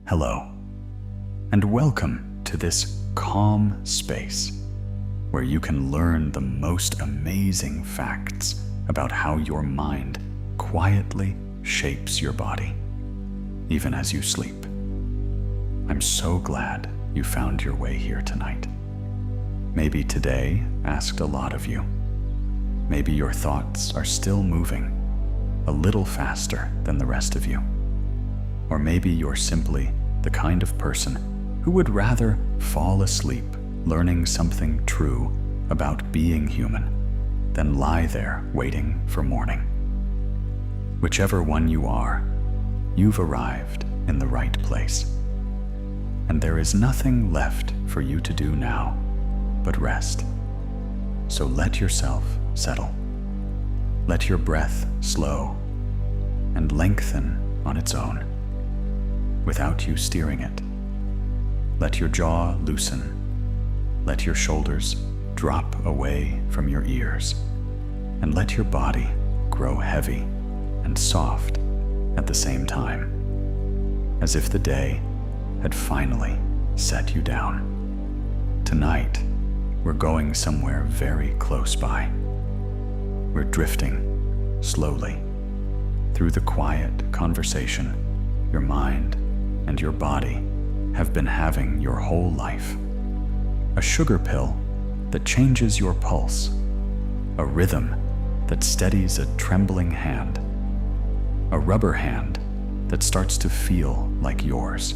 Hello, and welcome to this calm space where you can learn the most amazing facts about how your mind quietly shapes your body, even as you sleep. I'm so glad you found your way here tonight. Maybe today asked a lot of you. Maybe your thoughts are still moving a little faster than the rest of you. Or maybe you're simply the kind of person who would rather fall asleep learning something true about being human than lie there waiting for morning. Whichever one you are, you've arrived in the right place. And there is nothing left for you to do now but rest. So let yourself settle. Let your breath slow and lengthen on its own, without you steering it. Let your jaw loosen. Let your shoulders drop away from your ears, and let your body grow heavy and soft at the same time, as if the day had finally set you down. Tonight, we're going somewhere very close by. We're drifting slowly through the quiet conversation your mind and your body have been having your whole life. A sugar pill that changes your pulse, a rhythm that steadies a trembling hand, a rubber hand that starts to feel like yours.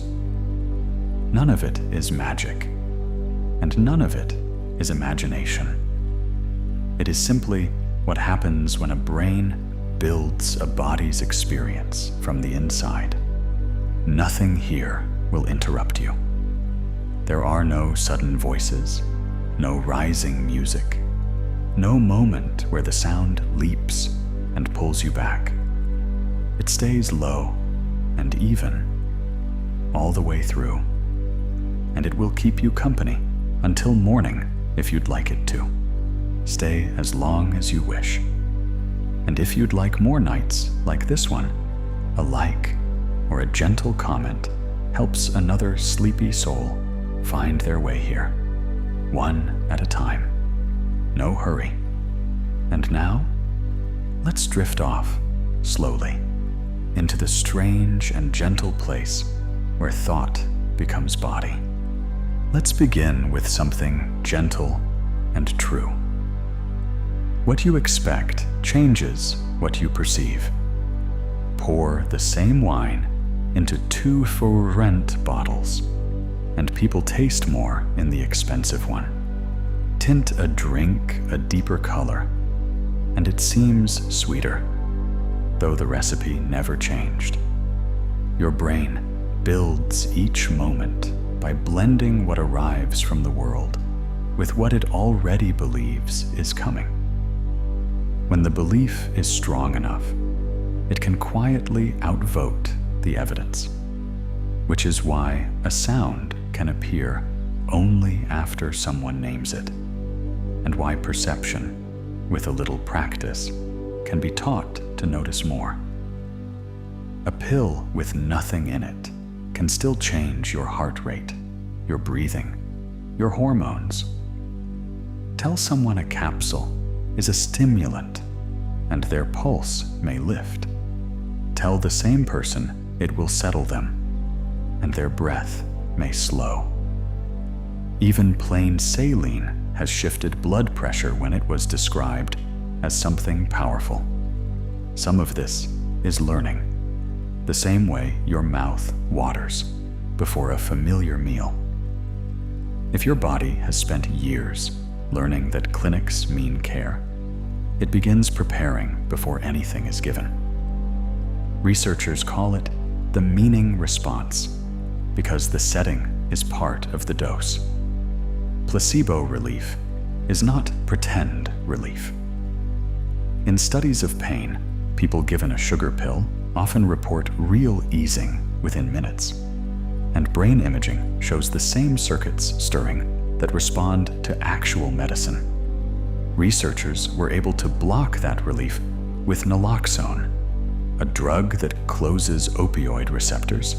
None of it is magic, and none of it is imagination. It is simply what happens when a brain builds a body's experience from the inside. Nothing here will interrupt you. There are no sudden voices, no rising music, no moment where the sound leaps and pulls you back. It stays low and even all the way through, and it will keep you company until morning if you'd like it to. Stay as long as you wish. And if you'd like more nights like this one, a like or a gentle comment helps another sleepy soul find their way here, one at a time. No hurry. And now, let's drift off slowly into the strange and gentle place where thought becomes body. Let's begin with something gentle and true. What you expect changes what you perceive. Pour the same wine into 2 for-rent bottles, and people taste more in the expensive one. Tint a drink a deeper color, and it seems sweeter, though the recipe never changed. Your brain builds each moment by blending what arrives from the world with what it already believes is coming. When the belief is strong enough, it can quietly outvote the evidence, which is why a sound can appear only after someone names it, and why perception, with a little practice, can be taught to notice more. A pill with nothing in it can still change your heart rate, your breathing, your hormones. Tell someone a capsule is a stimulant, and their pulse may lift. Tell the same person it will settle them, and their breath may slow. Even plain saline has shifted blood pressure when it was described as something powerful. Some of this is learning, the same way your mouth waters before a familiar meal. If your body has spent years learning that clinics mean care, it begins preparing before anything is given. Researchers call it the meaning response because the setting is part of the dose. Placebo relief is not pretend relief. In studies of pain, people given a sugar pill often report real easing within minutes, and brain imaging shows the same circuits stirring that respond to actual medicine. Researchers were able to block that relief with naloxone, a drug that closes opioid receptors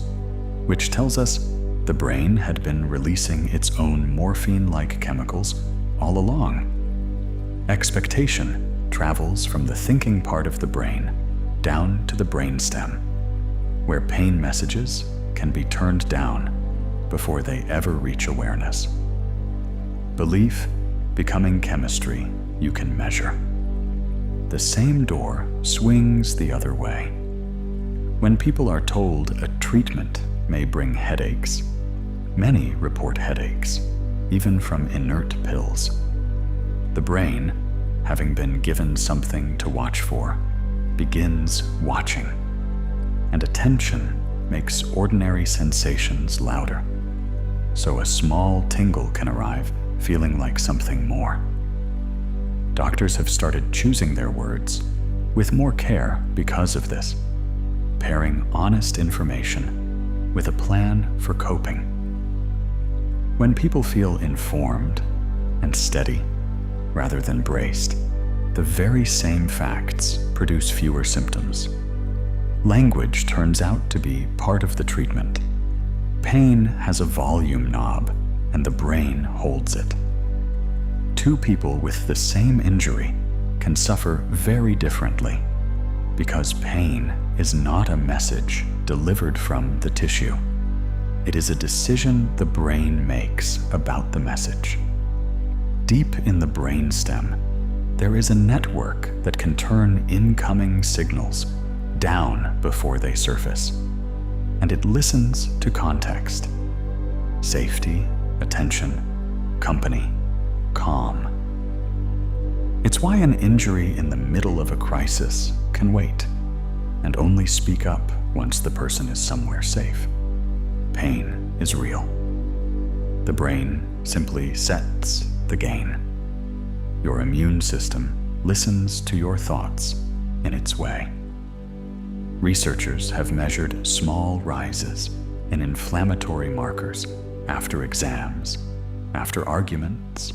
which tells us the brain had been releasing its own morphine-like chemicals all along. Expectation travels from the thinking part of the brain down to the brainstem, where pain messages can be turned down before they ever reach awareness. Belief becoming chemistry you can measure. The same door swings the other way. When people are told a treatment may bring headaches, many report headaches, even from inert pills. The brain, having been given something to watch for, begins watching, and attention makes ordinary sensations louder, so a small tingle can arrive feeling like something more. Doctors have started choosing their words with more care because of this, pairing honest information with a plan for coping. When people feel informed and steady rather than braced, the very same facts produce fewer symptoms. Language turns out to be part of the treatment. Pain has a volume knob, and the brain holds it. Two people with the same injury can suffer very differently, because pain is not a message delivered from the tissue. It is a decision the brain makes about the message. Deep in the brainstem, there is a network that can turn incoming signals down before they surface, and it listens to context: safety, attention, company, calm. It's why an injury in the middle of a crisis can wait and only speak up once the person is somewhere safe. Pain is real. The brain simply sets the gain. Your immune system listens to your thoughts in its way. Researchers have measured small rises in inflammatory markers after exams, after arguments,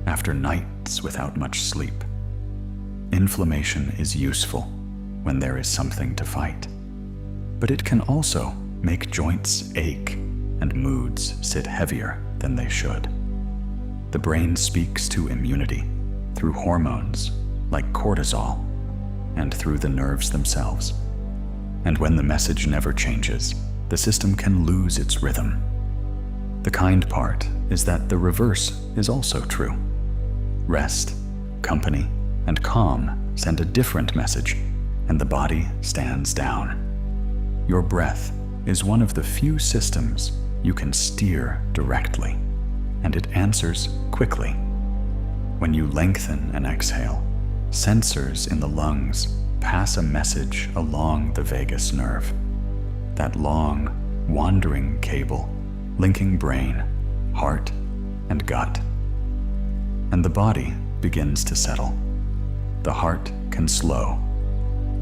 after nights without much sleep. Inflammation is useful when there is something to fight, but it can also make joints ache and moods sit heavier than they should. The brain speaks to immunity through hormones like cortisol and through the nerves themselves. And when the message never changes, the system can lose its rhythm. The kind part is that the reverse is also true. Rest, company, and calm send a different message, and the body stands down. Your breath is one of the few systems you can steer directly, and it answers quickly. When you lengthen an exhale, sensors in the lungs pass a message along the vagus nerve, that long, wandering cable linking brain, heart, and gut. And the body begins to settle. The heart can slow.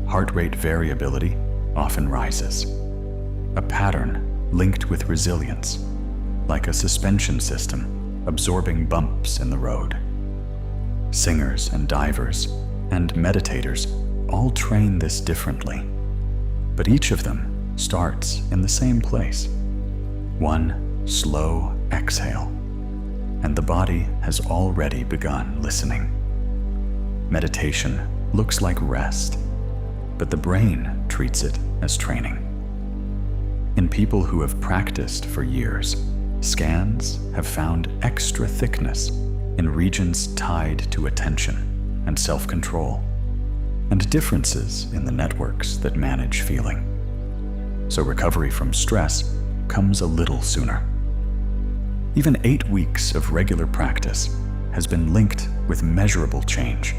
Heart rate variability often rises. A pattern linked with resilience, like a suspension system absorbing bumps in the road. Singers and divers and meditators all train this differently, but each of them starts in the same place. One slow exhale, and the body has already begun listening. Meditation looks like rest, but the brain treats it as training. In people who have practiced for years, scans have found extra thickness in regions tied to attention and self-control, and differences in the networks that manage feeling. So recovery from stress comes a little sooner. Even 8 weeks of regular practice has been linked with measurable change.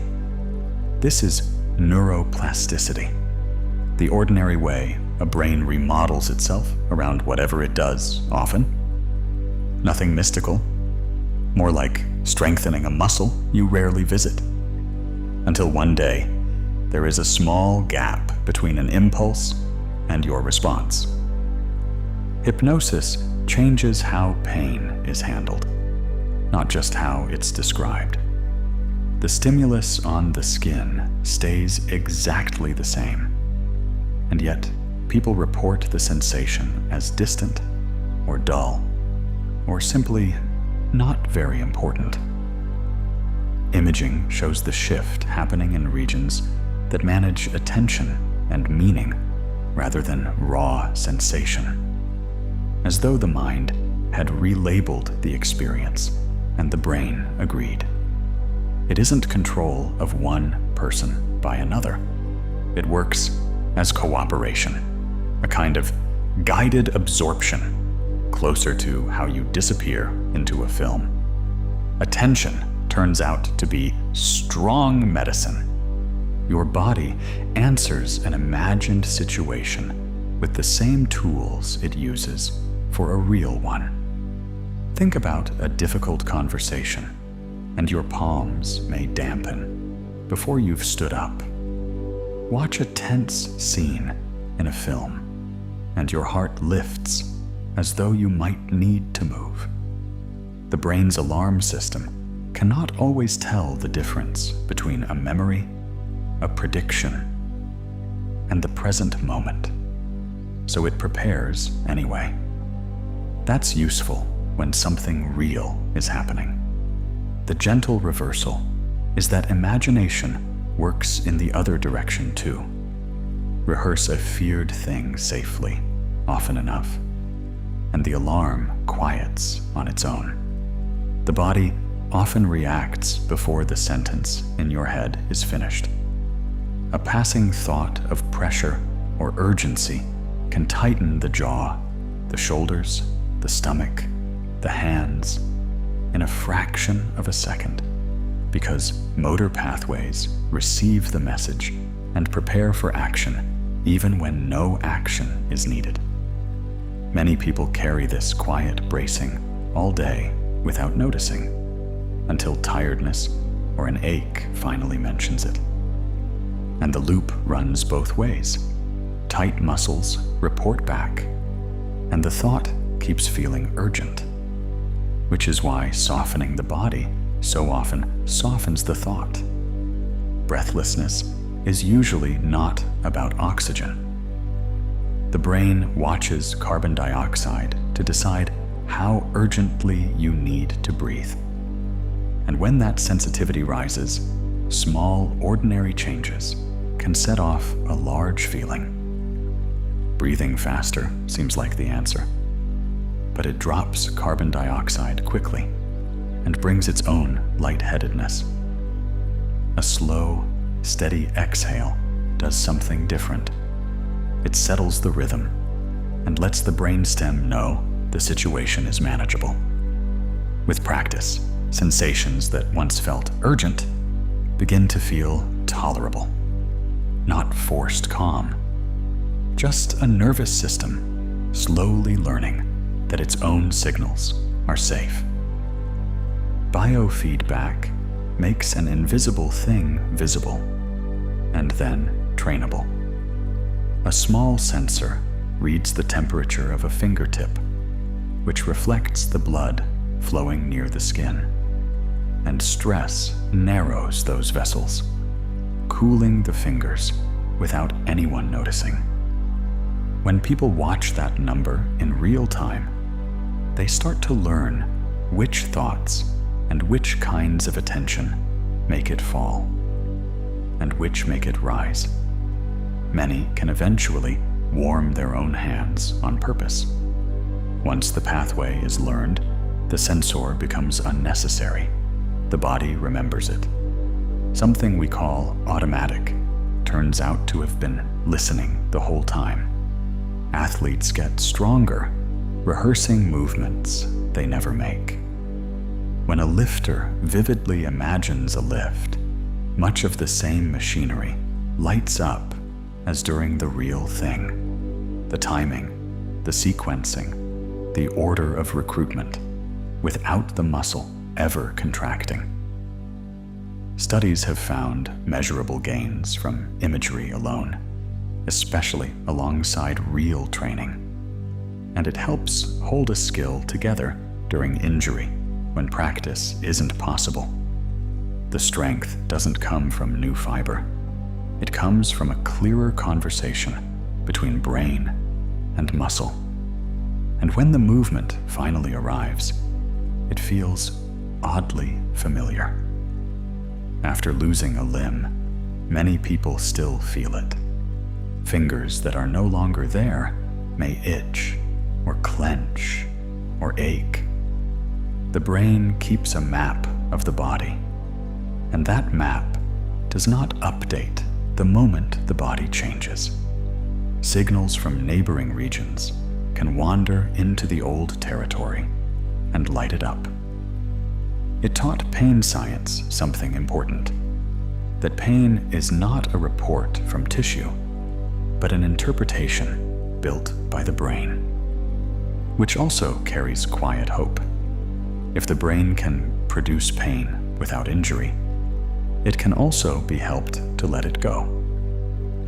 This is neuroplasticity, the ordinary way a brain remodels itself around whatever it does often. Nothing mystical, more like strengthening a muscle you rarely visit. Until one day, there is a small gap between an impulse and your response. Hypnosis changes how pain is handled, not just how it's described. The stimulus on the skin stays exactly the same, and yet people report the sensation as distant or dull, or simply not very important. Imaging shows the shift happening in regions that manage attention and meaning rather than raw sensation, as though the mind had relabeled the experience and the brain agreed. It isn't control of one person by another. It works as cooperation, a kind of guided absorption, closer to how you disappear into a film. Attention turns out to be strong medicine. Your body answers an imagined situation with the same tools it uses for a real one. Think about a difficult conversation, and your palms may dampen before you've stood up. Watch a tense scene in a film, and your heart lifts as though you might need to move. The brain's alarm system cannot always tell the difference between a memory, a prediction, and the present moment, so it prepares anyway. That's useful when something real is happening. The gentle reversal is that imagination works in the other direction too. Rehearse a feared thing safely, often enough, and the alarm quiets on its own. The body often reacts before the sentence in your head is finished. A passing thought of pressure or urgency can tighten the jaw, the shoulders, the stomach, the hands, in a fraction of a second, because motor pathways receive the message and prepare for action even when no action is needed. Many people carry this quiet bracing all day without noticing, until tiredness or an ache finally mentions it. And the loop runs both ways. Tight muscles report back, and the thought keeps feeling urgent, which is why softening the body so often softens the thought. Breathlessness is usually not about oxygen. The brain watches carbon dioxide to decide how urgently you need to breathe. And when that sensitivity rises, small, ordinary changes can set off a large feeling. Breathing faster seems like the answer, but it drops carbon dioxide quickly and brings its own lightheadedness. A slow, steady exhale does something different. It settles the rhythm and lets the brainstem know the situation is manageable. With practice, sensations that once felt urgent begin to feel tolerable. Not forced calm, just a nervous system slowly learning that its own signals are safe. Biofeedback makes an invisible thing visible and then trainable. A small sensor reads the temperature of a fingertip, which reflects the blood flowing near the skin, and stress narrows those vessels, cooling the fingers without anyone noticing. When people watch that number in real time, they start to learn which thoughts and which kinds of attention make it fall, and which make it rise. Many can eventually warm their own hands on purpose. Once the pathway is learned, the sensor becomes unnecessary. The body remembers it. Something we call automatic turns out to have been listening the whole time. Athletes get stronger, rehearsing movements they never make. When a lifter vividly imagines a lift, much of the same machinery lights up as during the real thing. The timing, the sequencing, the order of recruitment, without the muscle ever contracting. Studies have found measurable gains from imagery alone, especially alongside real training. And it helps hold a skill together during injury when practice isn't possible. The strength doesn't come from new fiber. It comes from a clearer conversation between brain and muscle. And when the movement finally arrives, it feels oddly familiar. After losing a limb, many people still feel it. Fingers that are no longer there may itch or clench or ache. The brain keeps a map of the body, and that map does not update the moment the body changes. Signals from neighboring regions can wander into the old territory and light it up. It taught pain science something important, that pain is not a report from tissue, but an interpretation built by the brain, which also carries quiet hope. If the brain can produce pain without injury, it can also be helped to let it go.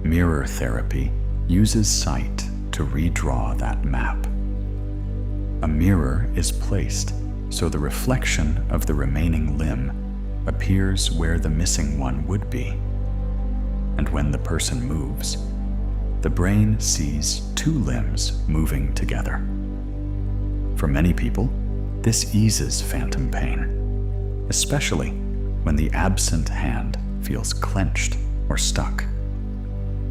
Mirror therapy uses sight to redraw that map. A mirror is placed so the reflection of the remaining limb appears where the missing one would be. And when the person moves, the brain sees two limbs moving together. For many people, this eases phantom pain, especially when the absent hand feels clenched or stuck.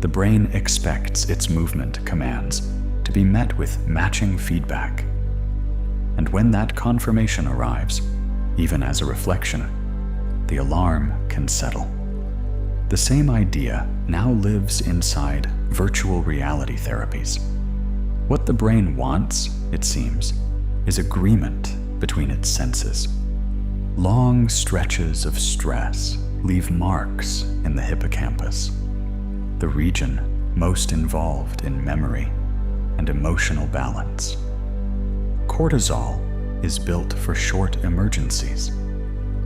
The brain expects its movement commands to be met with matching feedback. And when that confirmation arrives, even as a reflection, the alarm can settle. The same idea now lives inside virtual reality therapies. What the brain wants, it seems, is agreement between its senses. Long stretches of stress leave marks in the hippocampus, the region most involved in memory and emotional balance. Cortisol is built for short emergencies.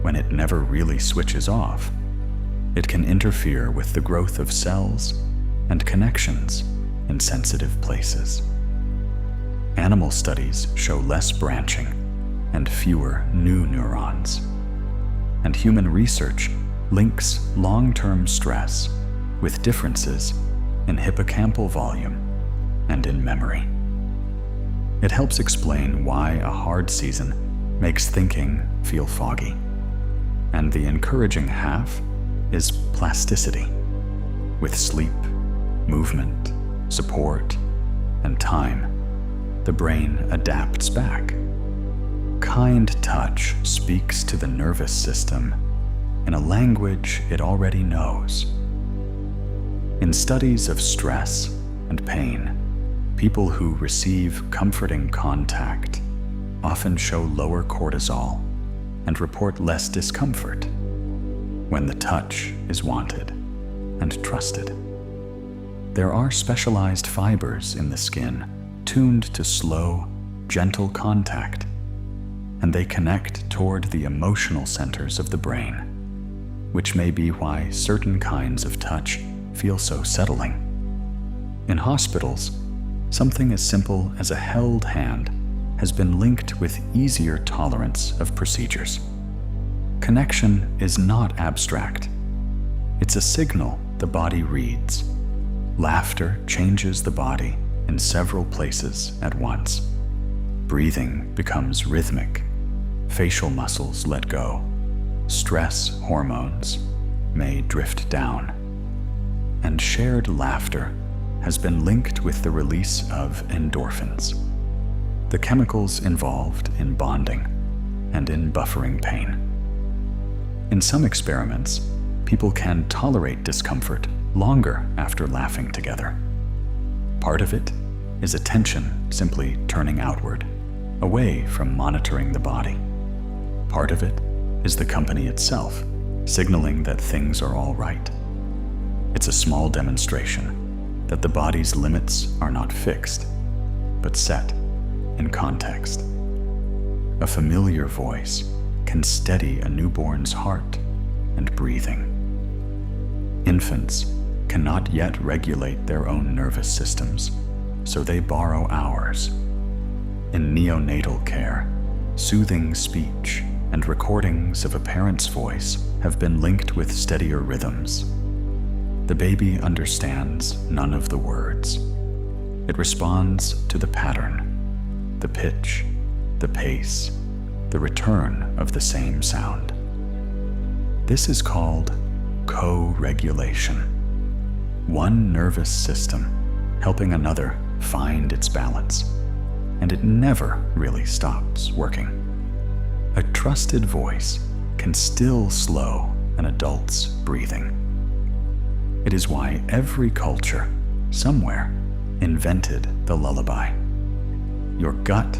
When it never really switches off, it can interfere with the growth of cells and connections in sensitive places. Animal studies show less branching and fewer new neurons. And human research links long-term stress with differences in hippocampal volume and in memory. It helps explain why a hard season makes thinking feel foggy. And the encouraging half is plasticity. With sleep, movement, support, and time, the brain adapts back. Kind touch speaks to the nervous system in a language it already knows. In studies of stress and pain, people who receive comforting contact often show lower cortisol and report less discomfort when the touch is wanted and trusted. There are specialized fibers in the skin tuned to slow, gentle contact, and they connect toward the emotional centers of the brain, which may be why certain kinds of touch feel so settling. In hospitals, something as simple as a held hand has been linked with easier tolerance of procedures. Connection is not abstract. It's a signal the body reads. Laughter changes the body in several places at once. Breathing becomes rhythmic. Facial muscles let go. Stress hormones may drift down. And shared laughter has been linked with the release of endorphins, the chemicals involved in bonding and in buffering pain. In some experiments, people can tolerate discomfort longer after laughing together. Part of it is attention simply turning outward, away from monitoring the body. Part of it is the company itself, signaling that things are all right. It's a small demonstration that the body's limits are not fixed, but set in context. A familiar voice can steady a newborn's heart and breathing. Infants cannot yet regulate their own nervous systems, so they borrow ours. In neonatal care, soothing speech and recordings of a parent's voice have been linked with steadier rhythms. The baby understands none of the words. It responds to the pattern. the pitch, the pace, the return of the same sound. This is called co-regulation. One nervous system helping another find its balance, and it never really stops working. A trusted voice can still slow an adult's breathing. It is why every culture, somewhere, invented the lullaby. Your gut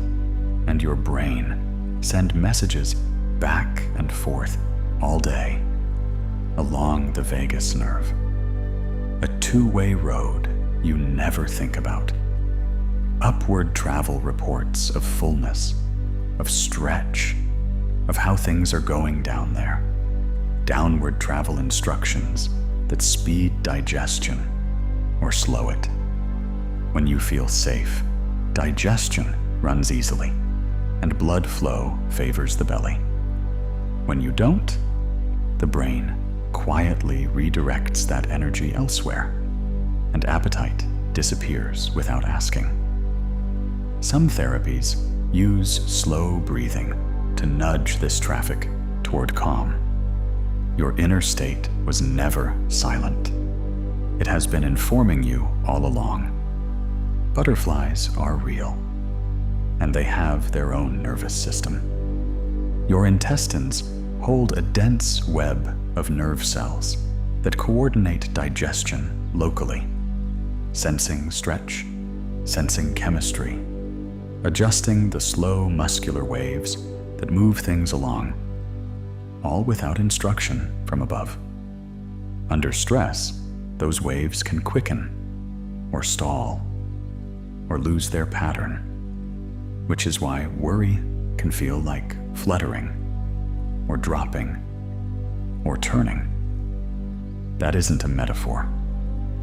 and your brain send messages back and forth all day along the vagus nerve. A two-way road you never think about. Upward travel reports of fullness, of stretch, of how things are going down there. Downward travel instructions that speed digestion or slow it. When you feel safe, digestion runs easily, and blood flow favors the belly. When you don't, the brain quietly redirects that energy elsewhere, and appetite disappears without asking. Some therapies use slow breathing to nudge this traffic toward calm. Your inner state was never silent. It has been informing you all along. Butterflies are real, and they have their own nervous system. Your intestines hold a dense web of nerve cells that coordinate digestion locally, sensing stretch, sensing chemistry, adjusting the slow muscular waves that move things along, all without instruction from above. Under stress, those waves can quicken, or stall, or lose their pattern, which is why worry can feel like fluttering, or dropping, or turning. That isn't a metaphor.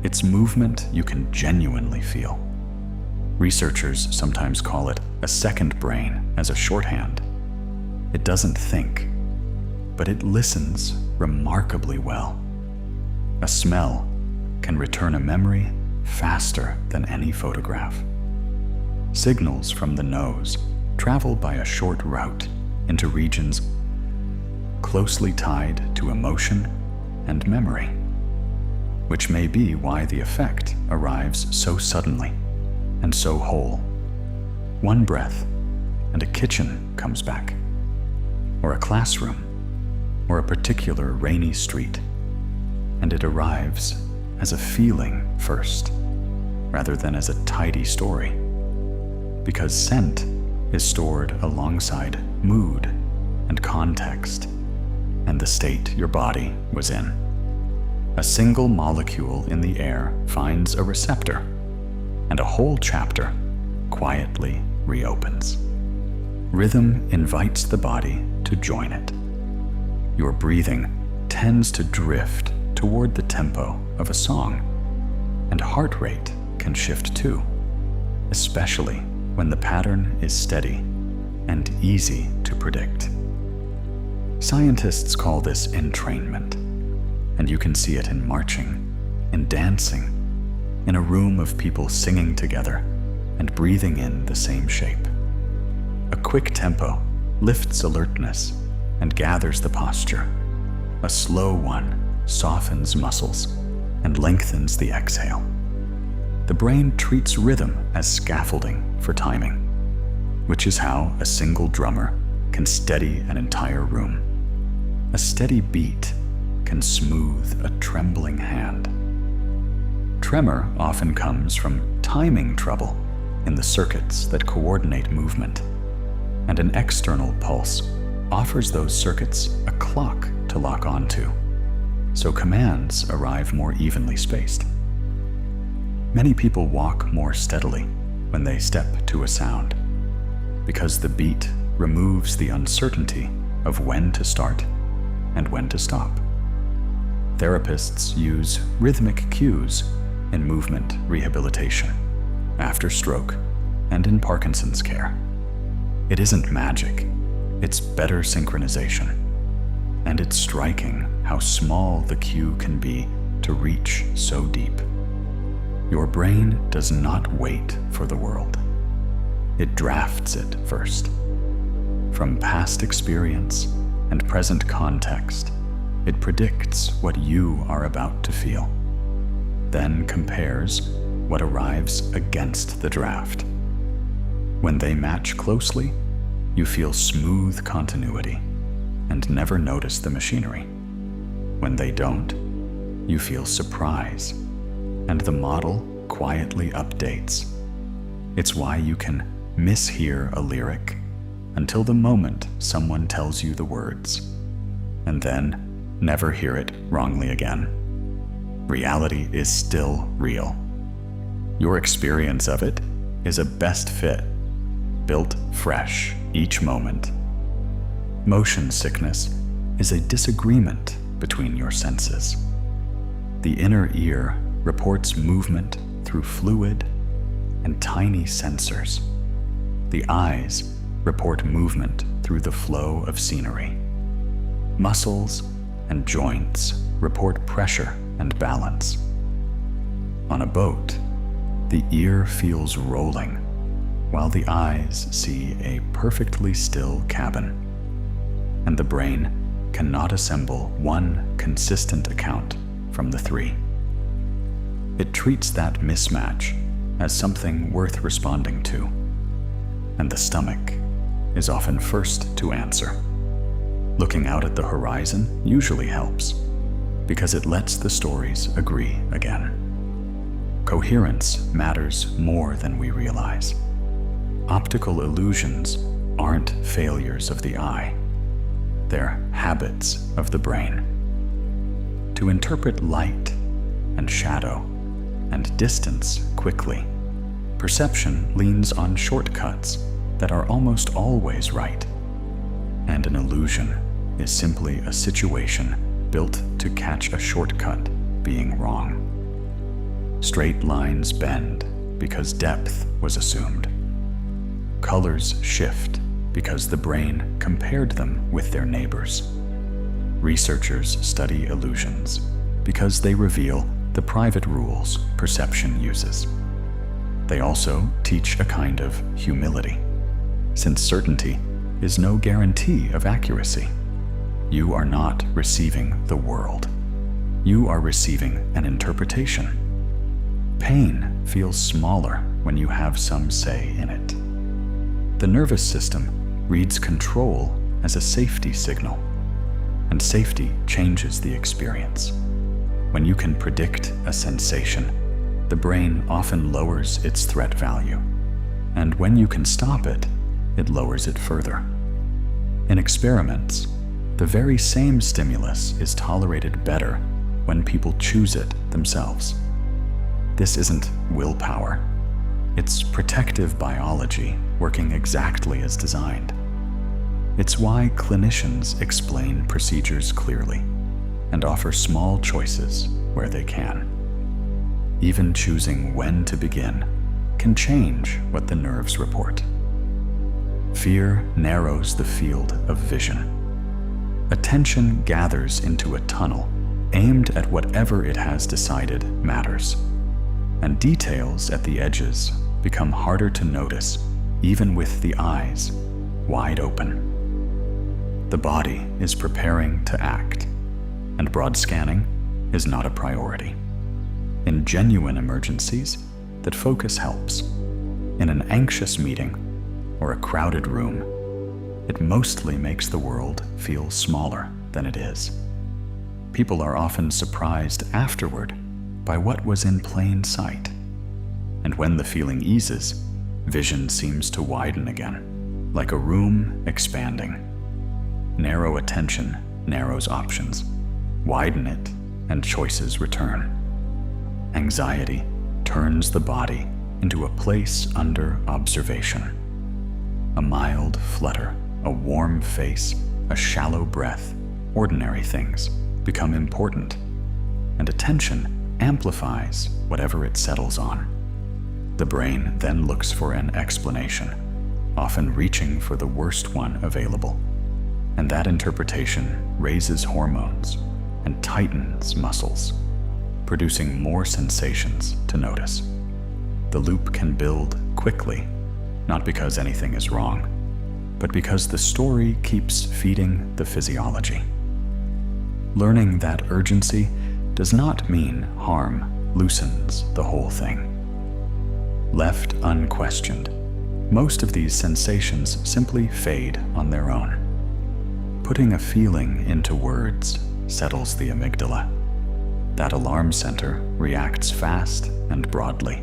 It's movement you can genuinely feel. Researchers sometimes call it a second brain as a shorthand. It doesn't think, but it listens remarkably well. A smell can return a memory faster than any photograph. Signals from the nose travel by a short route into regions closely tied to emotion and memory, which may be why the effect arrives so suddenly and so whole. One breath and a kitchen comes back, or a classroom, or a particular rainy street, and it arrives as a feeling first, rather than as a tidy story, because scent is stored alongside mood and context and the state your body was in. A single molecule in the air finds a receptor, and a whole chapter quietly reopens. Rhythm invites the body to join it. Your breathing tends to drift toward the tempo of a song, and heart rate can shift too, especially when the pattern is steady and easy to predict. Scientists call this entrainment, and you can see it in marching, in dancing, in a room of people singing together and breathing in the same shape. A quick tempo lifts alertness and gathers the posture. A slow one softens muscles and lengthens the exhale. The brain treats rhythm as scaffolding for timing, which is how a single drummer can steady an entire room. A steady beat can smooth a trembling hand. Tremor often comes from timing trouble in the circuits that coordinate movement, and an external pulse offers those circuits a clock to lock onto, so commands arrive more evenly spaced. Many people walk more steadily when they step to a sound, because the beat removes the uncertainty of when to start and when to stop. Therapists use rhythmic cues in movement rehabilitation, after stroke, and in Parkinson's care. It isn't magic, it's better synchronization. And it's striking how small the cue can be to reach so deep. Your brain does not wait for the world. it drafts it first. From past experience and present context, it predicts what you are about to feel, then compares what arrives against the draft. When they match closely, you feel smooth continuity and never notice the machinery. When they don't, you feel surprise, and the model quietly updates. It's why you can mishear a lyric until the moment someone tells you the words, and then never hear it wrongly again. Reality is still real. Your experience of it is a best fit, built fresh each moment. Motion sickness is a disagreement between your senses. The inner ear reports movement through fluid and tiny sensors. The eyes report movement through the flow of scenery. Muscles and joints report pressure and balance. On a boat, the ear feels rolling, while the eyes see a perfectly still cabin, and the brain cannot assemble one consistent account from the three. It treats that mismatch as something worth responding to, and the stomach is often first to answer. Looking out at the horizon usually helps, because it lets the stories agree again. Coherence matters more than we realize. Optical illusions aren't failures of the eye. They're habits of the brain. To interpret light and shadow and distance quickly, perception leans on shortcuts that are almost always right. And an illusion is simply a situation built to catch a shortcut being wrong. Straight lines bend because depth was assumed. Colors shift because the brain compared them with their neighbors. Researchers study illusions because they reveal the private rules perception uses. They also teach a kind of humility, since certainty is no guarantee of accuracy. You are not receiving the world. You are receiving an interpretation. Pain feels smaller when you have some say in it. The nervous system reads control as a safety signal, and safety changes the experience. When you can predict a sensation, the brain often lowers its threat value, and when you can stop it, it lowers it further. In experiments, the very same stimulus is tolerated better when people choose it themselves. This isn't willpower. It's protective biology working exactly as designed. It's why clinicians explain procedures clearly and offer small choices where they can. Even choosing when to begin can change what the nerves report. Fear narrows the field of vision. Attention gathers into a tunnel aimed at whatever it has decided matters, and details at the edges become harder to notice even with the eyes wide open. The body is preparing to act, and broad scanning is not a priority. In genuine emergencies, that focus helps. In an anxious meeting or a crowded room, it mostly makes the world feel smaller than it is. People are often surprised afterward by what was in plain sight. And when the feeling eases, vision seems to widen again, like a room expanding. Narrow attention narrows options. Widen it, and choices return. Anxiety turns the body into a place under observation. A mild flutter, a warm face, a shallow breath, ordinary things become important, and attention amplifies whatever it settles on. The brain then looks for an explanation, often reaching for the worst one available, and that interpretation raises hormones and tightens muscles, producing more sensations to notice. The loop can build quickly not because anything is wrong, but because the story keeps feeding the physiology. Learning that urgency does not mean harm loosens the whole thing. Left unquestioned, most of these sensations simply fade on their own. Putting a feeling into words settles the amygdala. That alarm center reacts fast and broadly,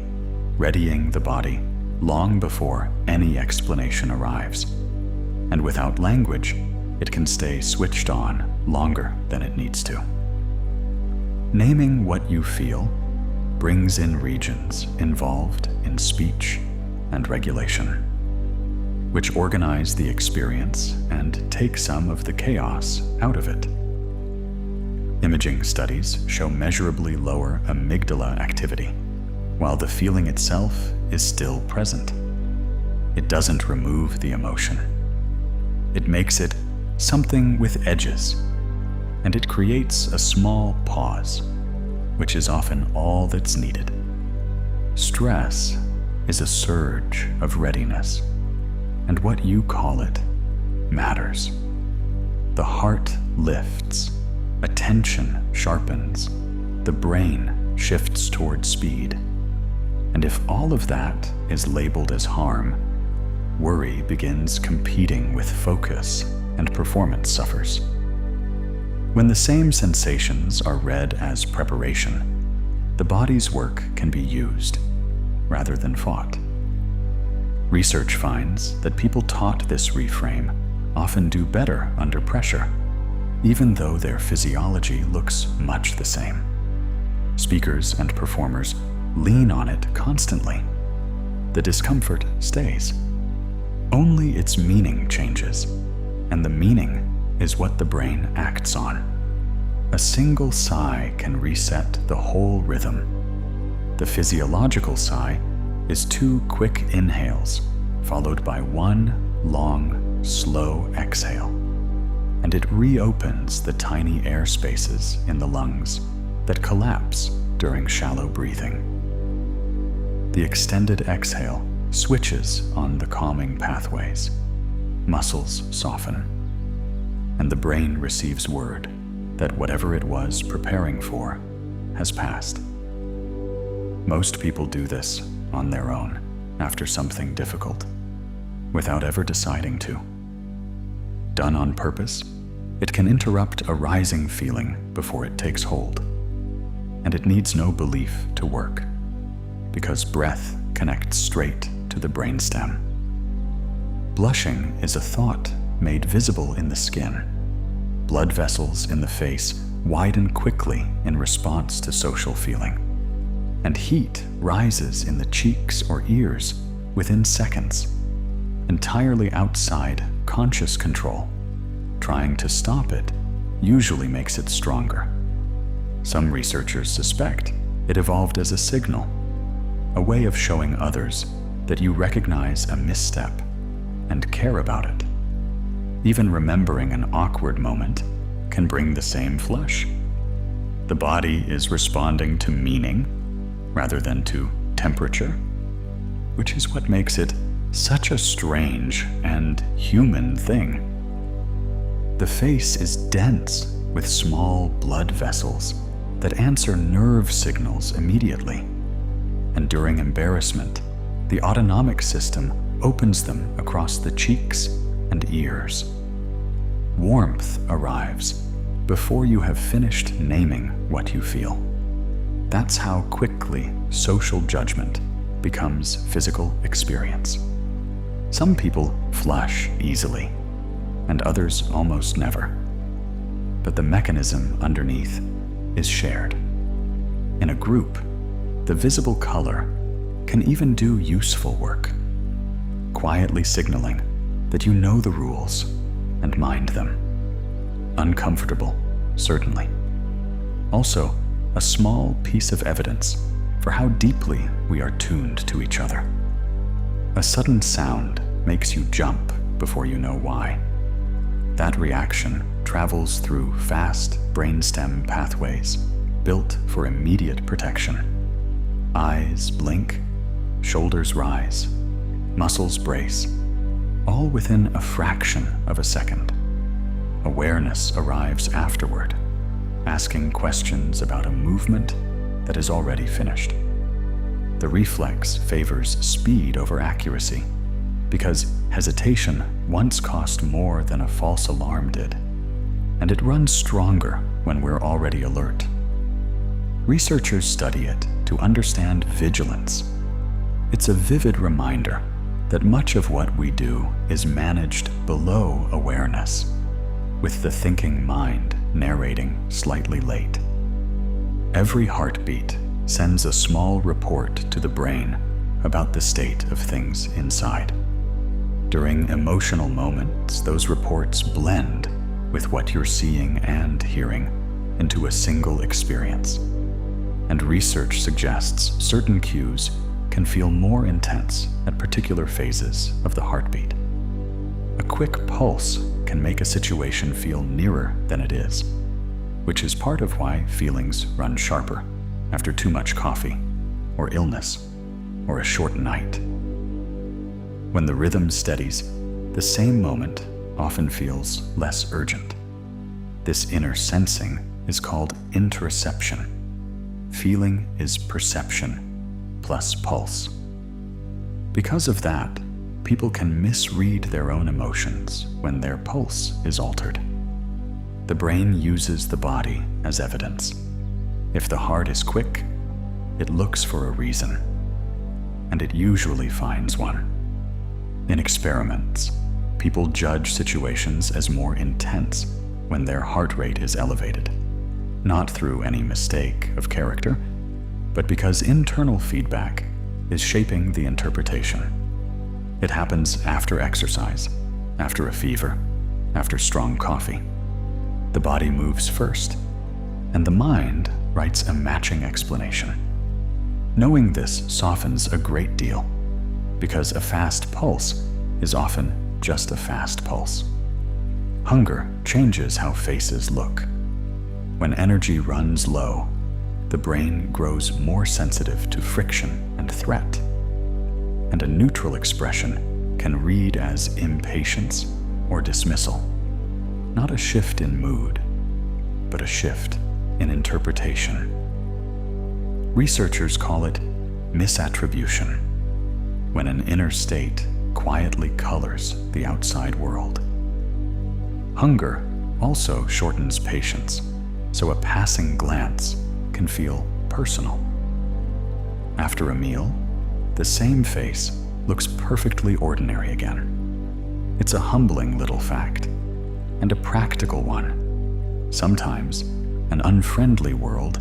readying the body long before any explanation arrives. And without language, it can stay switched on longer than it needs to. Naming what you feel brings in regions involved in speech and regulation, which organize the experience and take some of the chaos out of it. Imaging studies show measurably lower amygdala activity, while the feeling itself is still present. It doesn't remove the emotion. It makes it something with edges, and it creates a small pause, which is often all that's needed. Stress is a surge of readiness, and what you call it matters. The heart lifts, attention sharpens, the brain shifts toward speed. And if all of that is labeled as harm, worry begins competing with focus and performance suffers. When the same sensations are read as preparation, the body's work can be used rather than fought. Research finds that people taught this reframe often do better under pressure, even though their physiology looks much the same. Speakers and performers lean on it constantly. The discomfort stays. Only its meaning changes, and the meaning is what the brain acts on. A single sigh can reset the whole rhythm. The physiological sigh is 2 quick inhales, followed by 1 long, slow exhale, and it reopens the tiny air spaces in the lungs that collapse during shallow breathing. The extended exhale switches on the calming pathways. Muscles soften, and the brain receives word that whatever it was preparing for has passed. Most people do this on their own after something difficult, without ever deciding to. Done on purpose, it can interrupt a rising feeling before it takes hold. And it needs no belief to work, because breath connects straight to the brainstem. Blushing is a thought made visible in the skin. Blood vessels in the face widen quickly in response to social feeling, and heat rises in the cheeks or ears within seconds, entirely outside conscious control. Trying to stop it usually makes it stronger. Some researchers suspect it evolved as a signal, a way of showing others that you recognize a misstep and care about it. Even remembering an awkward moment can bring the same flush. The body is responding to meaning rather than to temperature, which is what makes it such a strange and human thing. The face is dense with small blood vessels that answer nerve signals immediately, and during embarrassment, the autonomic system opens them across the cheeks and ears. Warmth arrives before you have finished naming what you feel. That's how quickly social judgment becomes physical experience. Some people flush easily, and others almost never. But the mechanism underneath is shared. In a group, the visible color can even do useful work, quietly signaling that you know the rules and mind them. Uncomfortable, certainly. Also, a small piece of evidence for how deeply we are tuned to each other. A sudden sound makes you jump before you know why. That reaction travels through fast brainstem pathways built for immediate protection. Eyes blink, shoulders rise, muscles brace, all within a fraction of a second. Awareness arrives afterward, asking questions about a movement that is already finished. The reflex favors speed over accuracy, because hesitation once cost more than a false alarm did, and it runs stronger when we're already alert. Researchers study it to understand vigilance. It's a vivid reminder that much of what we do is managed below awareness, with the thinking mind narrating slightly late. Every heartbeat sends a small report to the brain about the state of things inside. During emotional moments, those reports blend with what you're seeing and hearing into a single experience. And research suggests certain cues can feel more intense at particular phases of the heartbeat. A quick pulse can make a situation feel nearer than it is, which is part of why feelings run sharper after too much coffee, or illness, or a short night. When the rhythm steadies, the same moment often feels less urgent. This inner sensing is called interoception. Feeling is perception plus pulse. Because of that, people can misread their own emotions when their pulse is altered. The brain uses the body as evidence. If the heart is quick, it looks for a reason, and it usually finds one. In experiments, people judge situations as more intense when their heart rate is elevated, not through any mistake of character, but because internal feedback is shaping the interpretation. It happens after exercise, after a fever, after strong coffee. The body moves first, and the mind writes a matching explanation. Knowing this softens a great deal, because a fast pulse is often just a fast pulse. Hunger changes how faces look. When energy runs low, the brain grows more sensitive to friction and threat, and a neutral expression can read as impatience or dismissal. Not a shift in mood, but a shift in interpretation. Researchers call it misattribution, when an inner state quietly colors the outside world. Hunger also shortens patience, so a passing glance can feel personal. After a meal, the same face looks perfectly ordinary again. It's a humbling little fact, and a practical one. Sometimes, an unfriendly world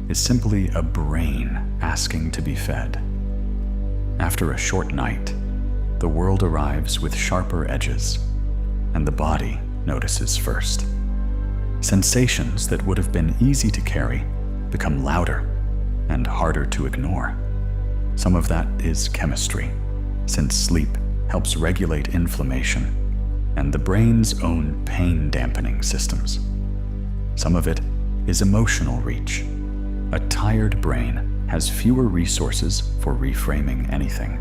is simply a brain asking to be fed. After a short night, the world arrives with sharper edges, and the body notices first. Sensations that would have been easy to carry become louder and harder to ignore. Some of that is chemistry, since sleep helps regulate inflammation and the brain's own pain-dampening systems. Some of it is emotional reach. A tired brain has fewer resources for reframing anything,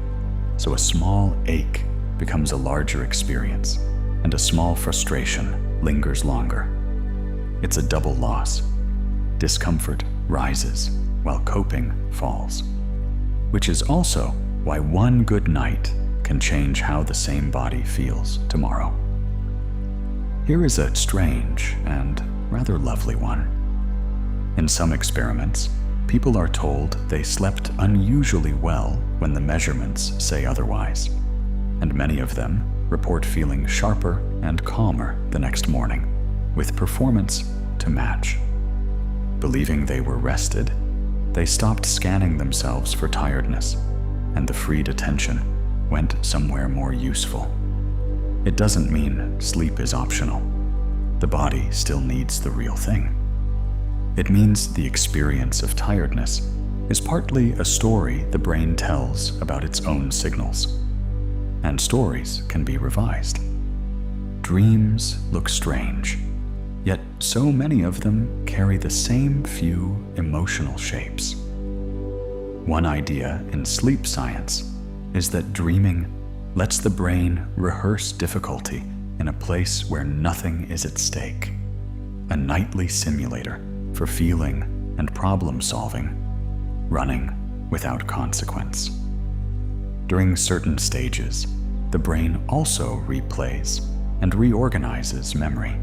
so a small ache becomes a larger experience, and a small frustration lingers longer. It's a double loss. Discomfort rises while coping falls, which is also why one good night can change how the same body feels tomorrow. Here is a strange and rather lovely one. In some experiments, people are told they slept unusually well when the measurements say otherwise, and many of them report feeling sharper and calmer the next morning, with performance to match. Believing they were rested, they stopped scanning themselves for tiredness, and the freed attention went somewhere more useful. It doesn't mean sleep is optional. The body still needs the real thing. It means the experience of tiredness is partly a story the brain tells about its own signals, and stories can be revised. Dreams look strange, yet so many of them carry the same few emotional shapes. One idea in sleep science is that dreaming lets the brain rehearse difficulty in a place where nothing is at stake, a nightly simulator for feeling and problem solving, running without consequence. During certain stages, the brain also replays and reorganizes memory,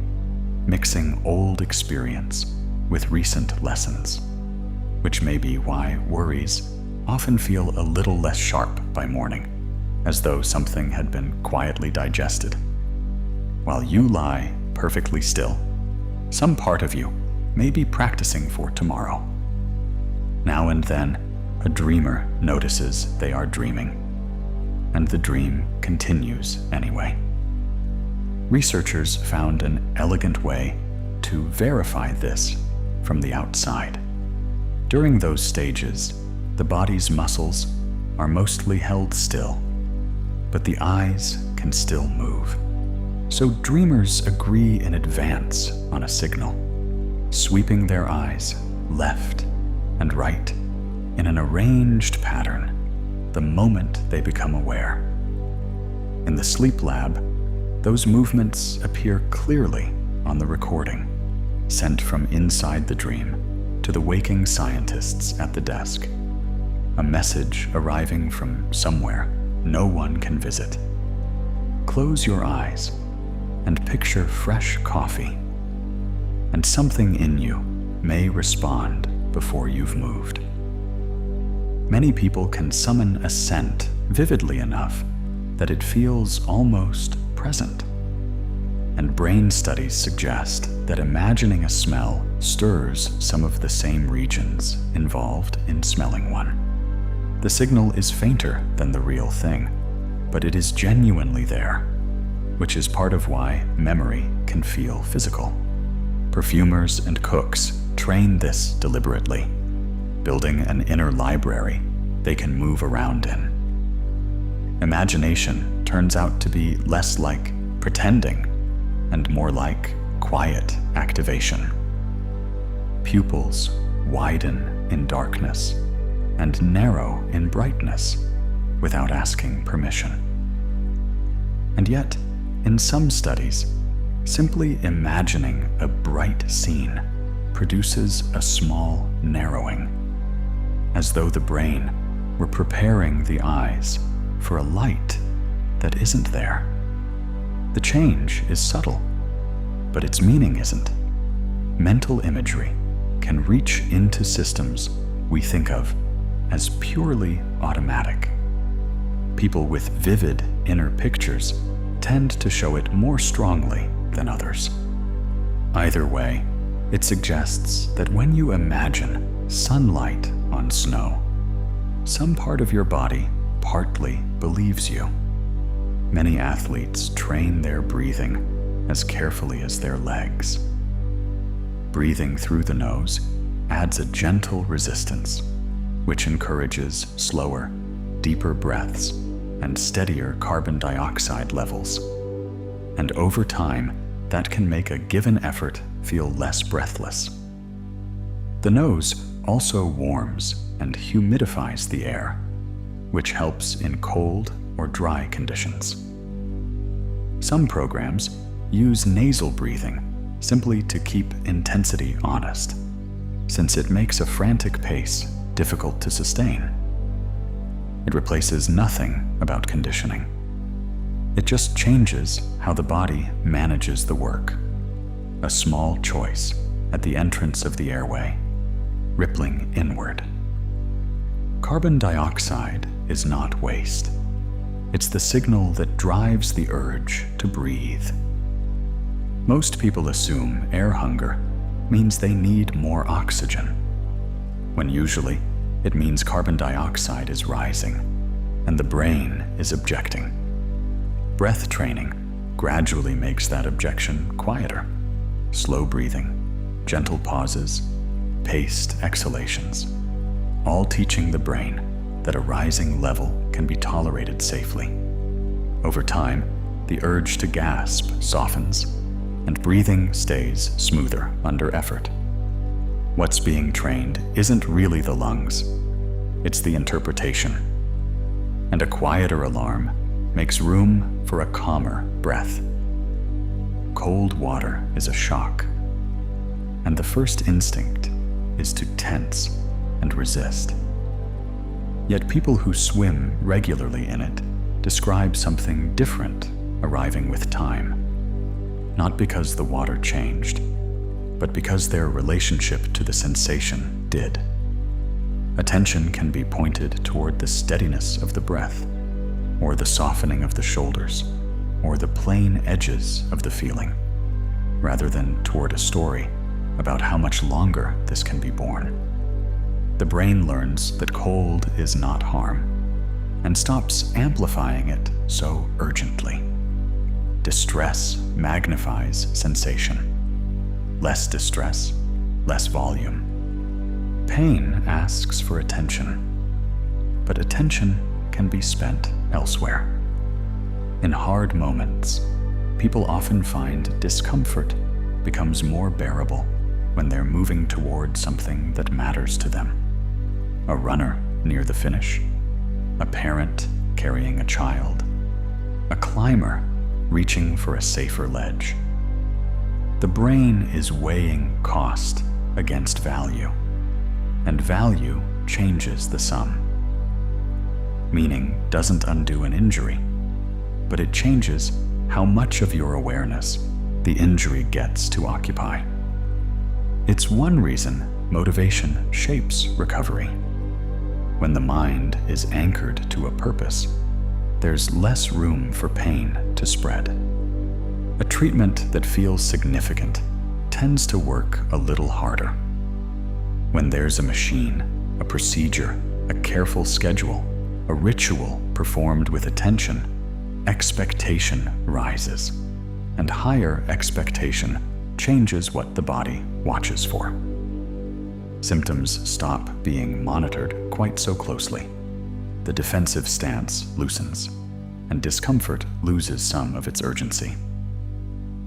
mixing old experience with recent lessons, which may be why worries often feel a little less sharp by morning, as though something had been quietly digested. While you lie perfectly still, some part of you may be practicing for tomorrow. Now and then, a dreamer notices they are dreaming, and the dream continues anyway. Researchers found an elegant way to verify this from the outside. During those stages, the body's muscles are mostly held still, but the eyes can still move. So dreamers agree in advance on a signal, sweeping their eyes left and right in an arranged pattern the moment they become aware. In the sleep lab, those movements appear clearly on the recording, sent from inside the dream to the waking scientists at the desk. A message arriving from somewhere no one can visit. Close your eyes and picture fresh coffee, and something in you may respond before you've moved. Many people can summon a scent vividly enough that it feels almost present. And brain studies suggest that imagining a smell stirs some of the same regions involved in smelling one. The signal is fainter than the real thing, but it is genuinely there, which is part of why memory can feel physical. Perfumers and cooks train this deliberately, building an inner library they can move around in. Imagination turns out to be less like pretending and more like quiet activation. Pupils widen in darkness and narrow in brightness without asking permission. And yet, in some studies, simply imagining a bright scene produces a small narrowing, as though the brain were preparing the eyes for a light that isn't there. The change is subtle, but its meaning isn't. Mental imagery can reach into systems we think of as purely automatic. People with vivid inner pictures tend to show it more strongly than others. Either way, it suggests that when you imagine sunlight on snow, some part of your body partly believes you. Many athletes train their breathing as carefully as their legs. Breathing through the nose adds a gentle resistance, which encourages slower, deeper breaths and steadier carbon dioxide levels. And over time, that can make a given effort feel less breathless. The nose also warms and humidifies the air, which helps in cold or dry conditions. Some programs use nasal breathing simply to keep intensity honest, since it makes a frantic pace difficult to sustain. It replaces nothing about conditioning. It just changes how the body manages the work. A small choice at the entrance of the airway, rippling inward. Carbon dioxide is not waste. It's the signal that drives the urge to breathe. Most people assume air hunger means they need more oxygen, when usually it means carbon dioxide is rising and the brain is objecting. Breath training gradually makes that objection quieter. Slow breathing, gentle pauses, paced exhalations, all teaching the brain that a rising level can be tolerated safely. Over time, the urge to gasp softens, and breathing stays smoother under effort. What's being trained isn't really the lungs, it's the interpretation. And a quieter alarm makes room for a calmer breath. Cold water is a shock, and the first instinct is to tense and resist. Yet people who swim regularly in it describe something different arriving with time, not because the water changed, but because their relationship to the sensation did. Attention can be pointed toward the steadiness of the breath, or the softening of the shoulders, or the plain edges of the feeling, rather than toward a story about how much longer this can be borne. The brain learns that cold is not harm, and stops amplifying it so urgently. Distress magnifies sensation. Less distress, less volume. Pain asks for attention, but attention can be spent elsewhere. In hard moments, people often find discomfort becomes more bearable when they're moving toward something that matters to them. A runner near the finish, a parent carrying a child, a climber reaching for a safer ledge. The brain is weighing cost against value, and value changes the sum. Meaning doesn't undo an injury, but it changes how much of your awareness the injury gets to occupy. It's one reason motivation shapes recovery. When the mind is anchored to a purpose, there's less room for pain to spread. A treatment that feels significant tends to work a little harder. When there's a machine, a procedure, a careful schedule, a ritual performed with attention, expectation rises, and higher expectation changes what the body watches for. Symptoms stop being monitored quite so closely. The defensive stance loosens, and discomfort loses some of its urgency.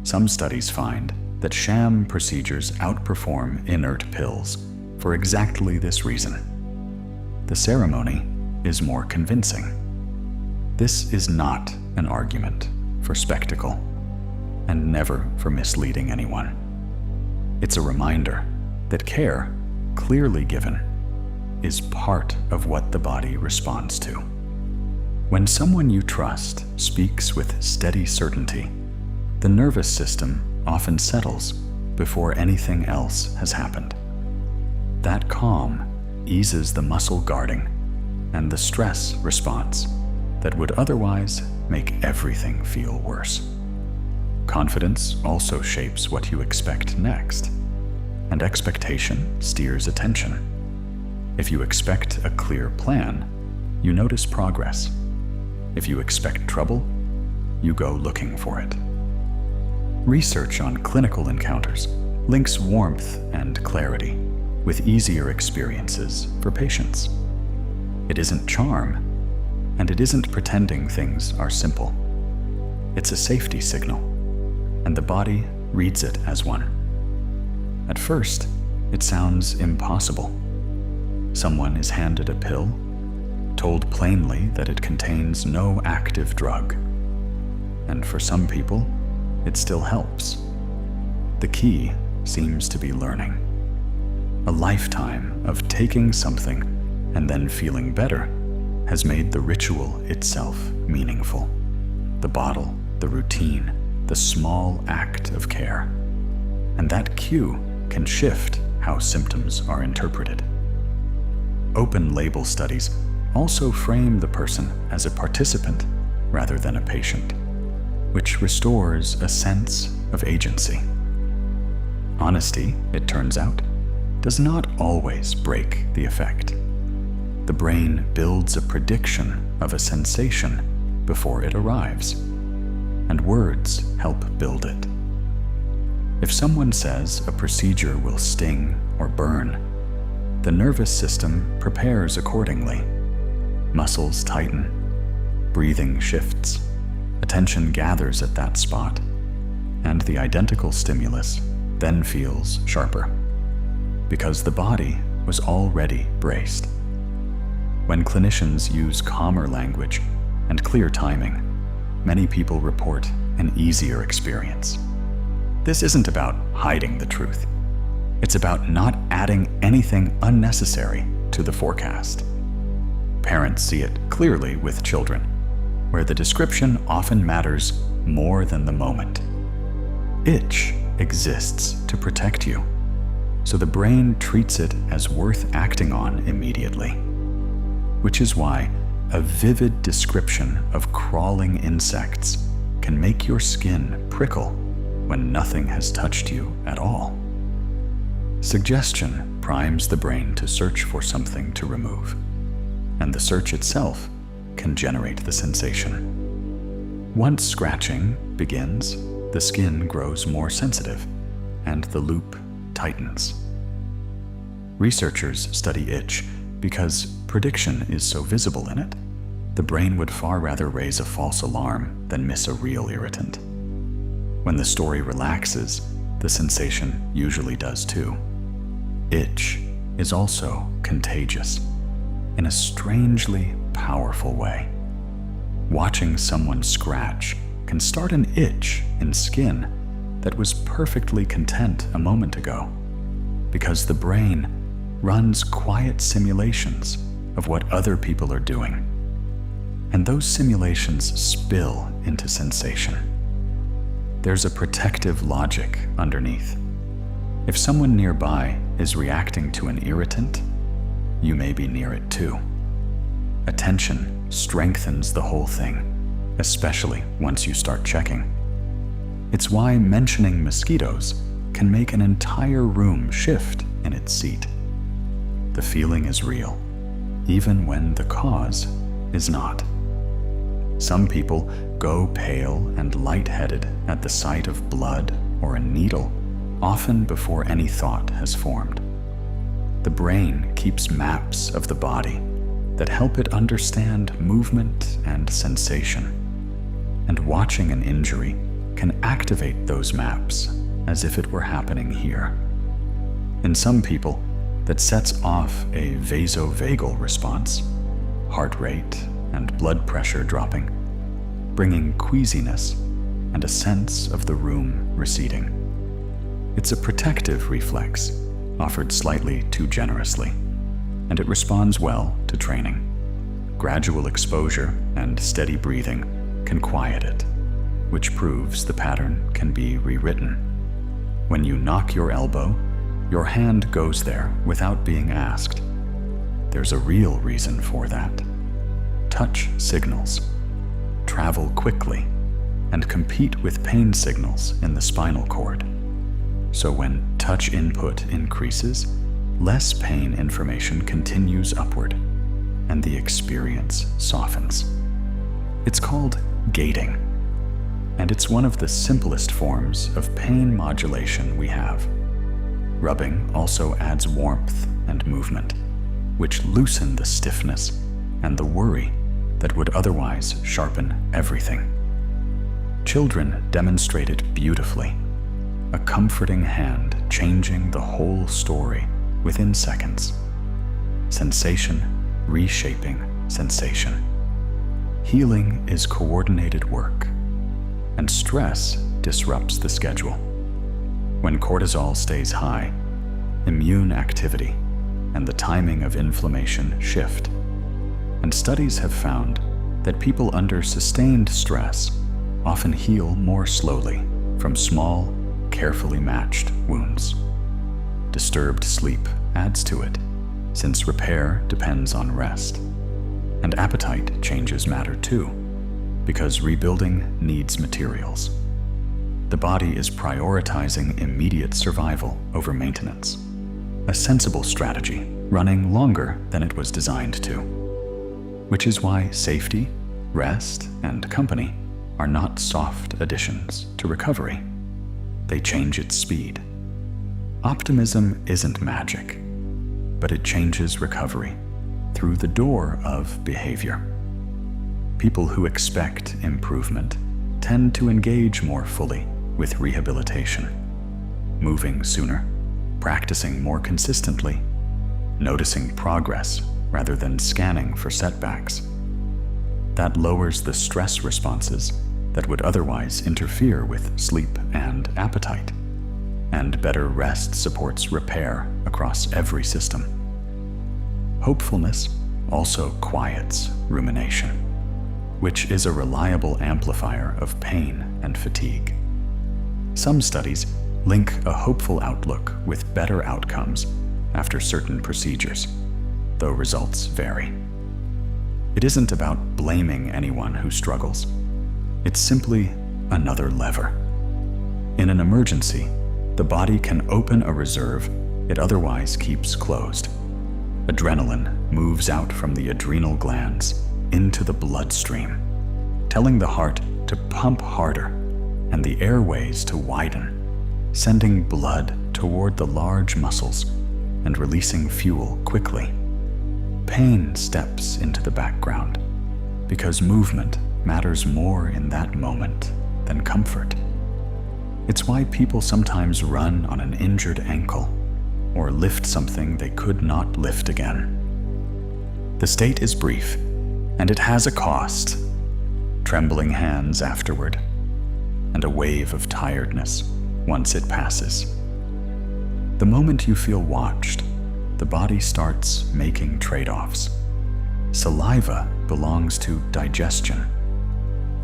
Some studies find that sham procedures outperform inert pills for exactly this reason. The ceremony is more convincing. This is not an argument for spectacle, and never for misleading anyone. It's a reminder that care, clearly given, is part of what the body responds to. When someone you trust speaks with steady certainty, the nervous system often settles before anything else has happened. That calm eases the muscle guarding and the stress response that would otherwise make everything feel worse. Confidence also shapes what you expect next, and expectation steers attention. If you expect a clear plan, you notice progress. If you expect trouble, you go looking for it. Research on clinical encounters links warmth and clarity with easier experiences for patients. It isn't charm, and it isn't pretending things are simple. It's a safety signal, and the body reads it as one. At first, it sounds impossible. Someone is handed a pill, told plainly that it contains no active drug. And for some people, it still helps. The key seems to be learning. A lifetime of taking something and then feeling better has made the ritual itself meaningful. The bottle, the routine, the small act of care. And that cue can shift how symptoms are interpreted. Open label studies also frame the person as a participant rather than a patient, which restores a sense of agency. Honesty, it turns out, does not always break the effect. The brain builds a prediction of a sensation before it arrives, and words help build it. If someone says a procedure will sting or burn, the nervous system prepares accordingly. Muscles tighten, breathing shifts, attention gathers at that spot, and the identical stimulus then feels sharper, because the body was already braced. When clinicians use calmer language and clear timing, many people report an easier experience. This isn't about hiding the truth. It's about not adding anything unnecessary to the forecast. Parents see it clearly with children, where the description often matters more than the moment. Itch exists to protect you, so the brain treats it as worth acting on immediately. Which is why a vivid description of crawling insects can make your skin prickle when nothing has touched you at all. Suggestion primes the brain to search for something to remove, and the search itself can generate the sensation. Once scratching begins, the skin grows more sensitive, and the loop tightens. Researchers study itch because prediction is so visible in it. The brain would far rather raise a false alarm than miss a real irritant. When the story relaxes, the sensation usually does too. Itch is also contagious in a strangely powerful way. Watching someone scratch can start an itch in skin that was perfectly content a moment ago, because the brain runs quiet simulations of what other people are doing. And those simulations spill into sensation. There's a protective logic underneath. If someone nearby is reacting to an irritant, you may be near it too. Attention strengthens the whole thing, especially once you start checking. It's why mentioning mosquitoes can make an entire room shift in its seat. The feeling is real, even when the cause is not. Some people go pale and lightheaded at the sight of blood or a needle, often before any thought has formed. The brain keeps maps of the body that help it understand movement and sensation, and watching an injury can activate those maps as if it were happening here. In some people, that sets off a vasovagal response, heart rate and blood pressure dropping, bringing queasiness and a sense of the room receding. It's a protective reflex, offered slightly too generously, and it responds well to training. Gradual exposure and steady breathing can quiet it, which proves the pattern can be rewritten. When you knock your elbow, your hand goes there without being asked. There's a real reason for that. Touch signals travel quickly and compete with pain signals in the spinal cord. So when touch input increases, less pain information continues upward, and the experience softens. It's called gating, and it's one of the simplest forms of pain modulation we have. Rubbing also adds warmth and movement, which loosen the stiffness and the worry that would otherwise sharpen everything. Children demonstrate it beautifully, a comforting hand changing the whole story within seconds. Sensation reshaping sensation. Healing is coordinated work, and stress disrupts the schedule. When cortisol stays high, immune activity and the timing of inflammation shift. And studies have found that people under sustained stress often heal more slowly from small, carefully matched wounds. Disturbed sleep adds to it, since repair depends on rest. And appetite changes matter too, because rebuilding needs materials. The body is prioritizing immediate survival over maintenance, a sensible strategy running longer than it was designed to. Which is why safety, rest, and company are not soft additions to recovery. They change its speed. Optimism isn't magic, but it changes recovery through the door of behavior. People who expect improvement tend to engage more fully with rehabilitation, moving sooner, practicing more consistently, noticing progress rather than scanning for setbacks. That lowers the stress responses that would otherwise interfere with sleep and appetite. And better rest supports repair across every system. Hopefulness also quiets rumination, which is a reliable amplifier of pain and fatigue. Some studies link a hopeful outlook with better outcomes after certain procedures, though results vary. It isn't about blaming anyone who struggles. It's simply another lever. In an emergency, the body can open a reserve it otherwise keeps closed. Adrenaline moves out from the adrenal glands into the bloodstream, telling the heart to pump harder and the airways to widen, sending blood toward the large muscles and releasing fuel quickly. Pain steps into the background because movement matters more in that moment than comfort. It's why people sometimes run on an injured ankle or lift something they could not lift again. The state is brief, and it has a cost: trembling hands afterward, and a wave of tiredness once it passes. The moment you feel watched, the body starts making trade-offs. Saliva belongs to digestion,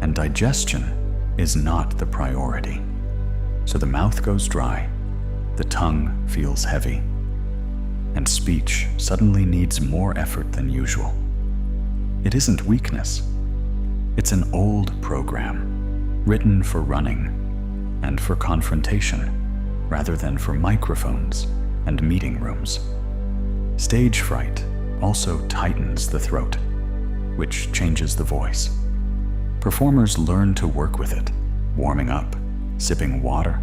and digestion is not the priority. So the mouth goes dry, the tongue feels heavy, and speech suddenly needs more effort than usual. It isn't weakness. It's an old program, written for running and for confrontation, rather than for microphones and meeting rooms. Stage fright also tightens the throat, which changes the voice. Performers learn to work with it, warming up, sipping water,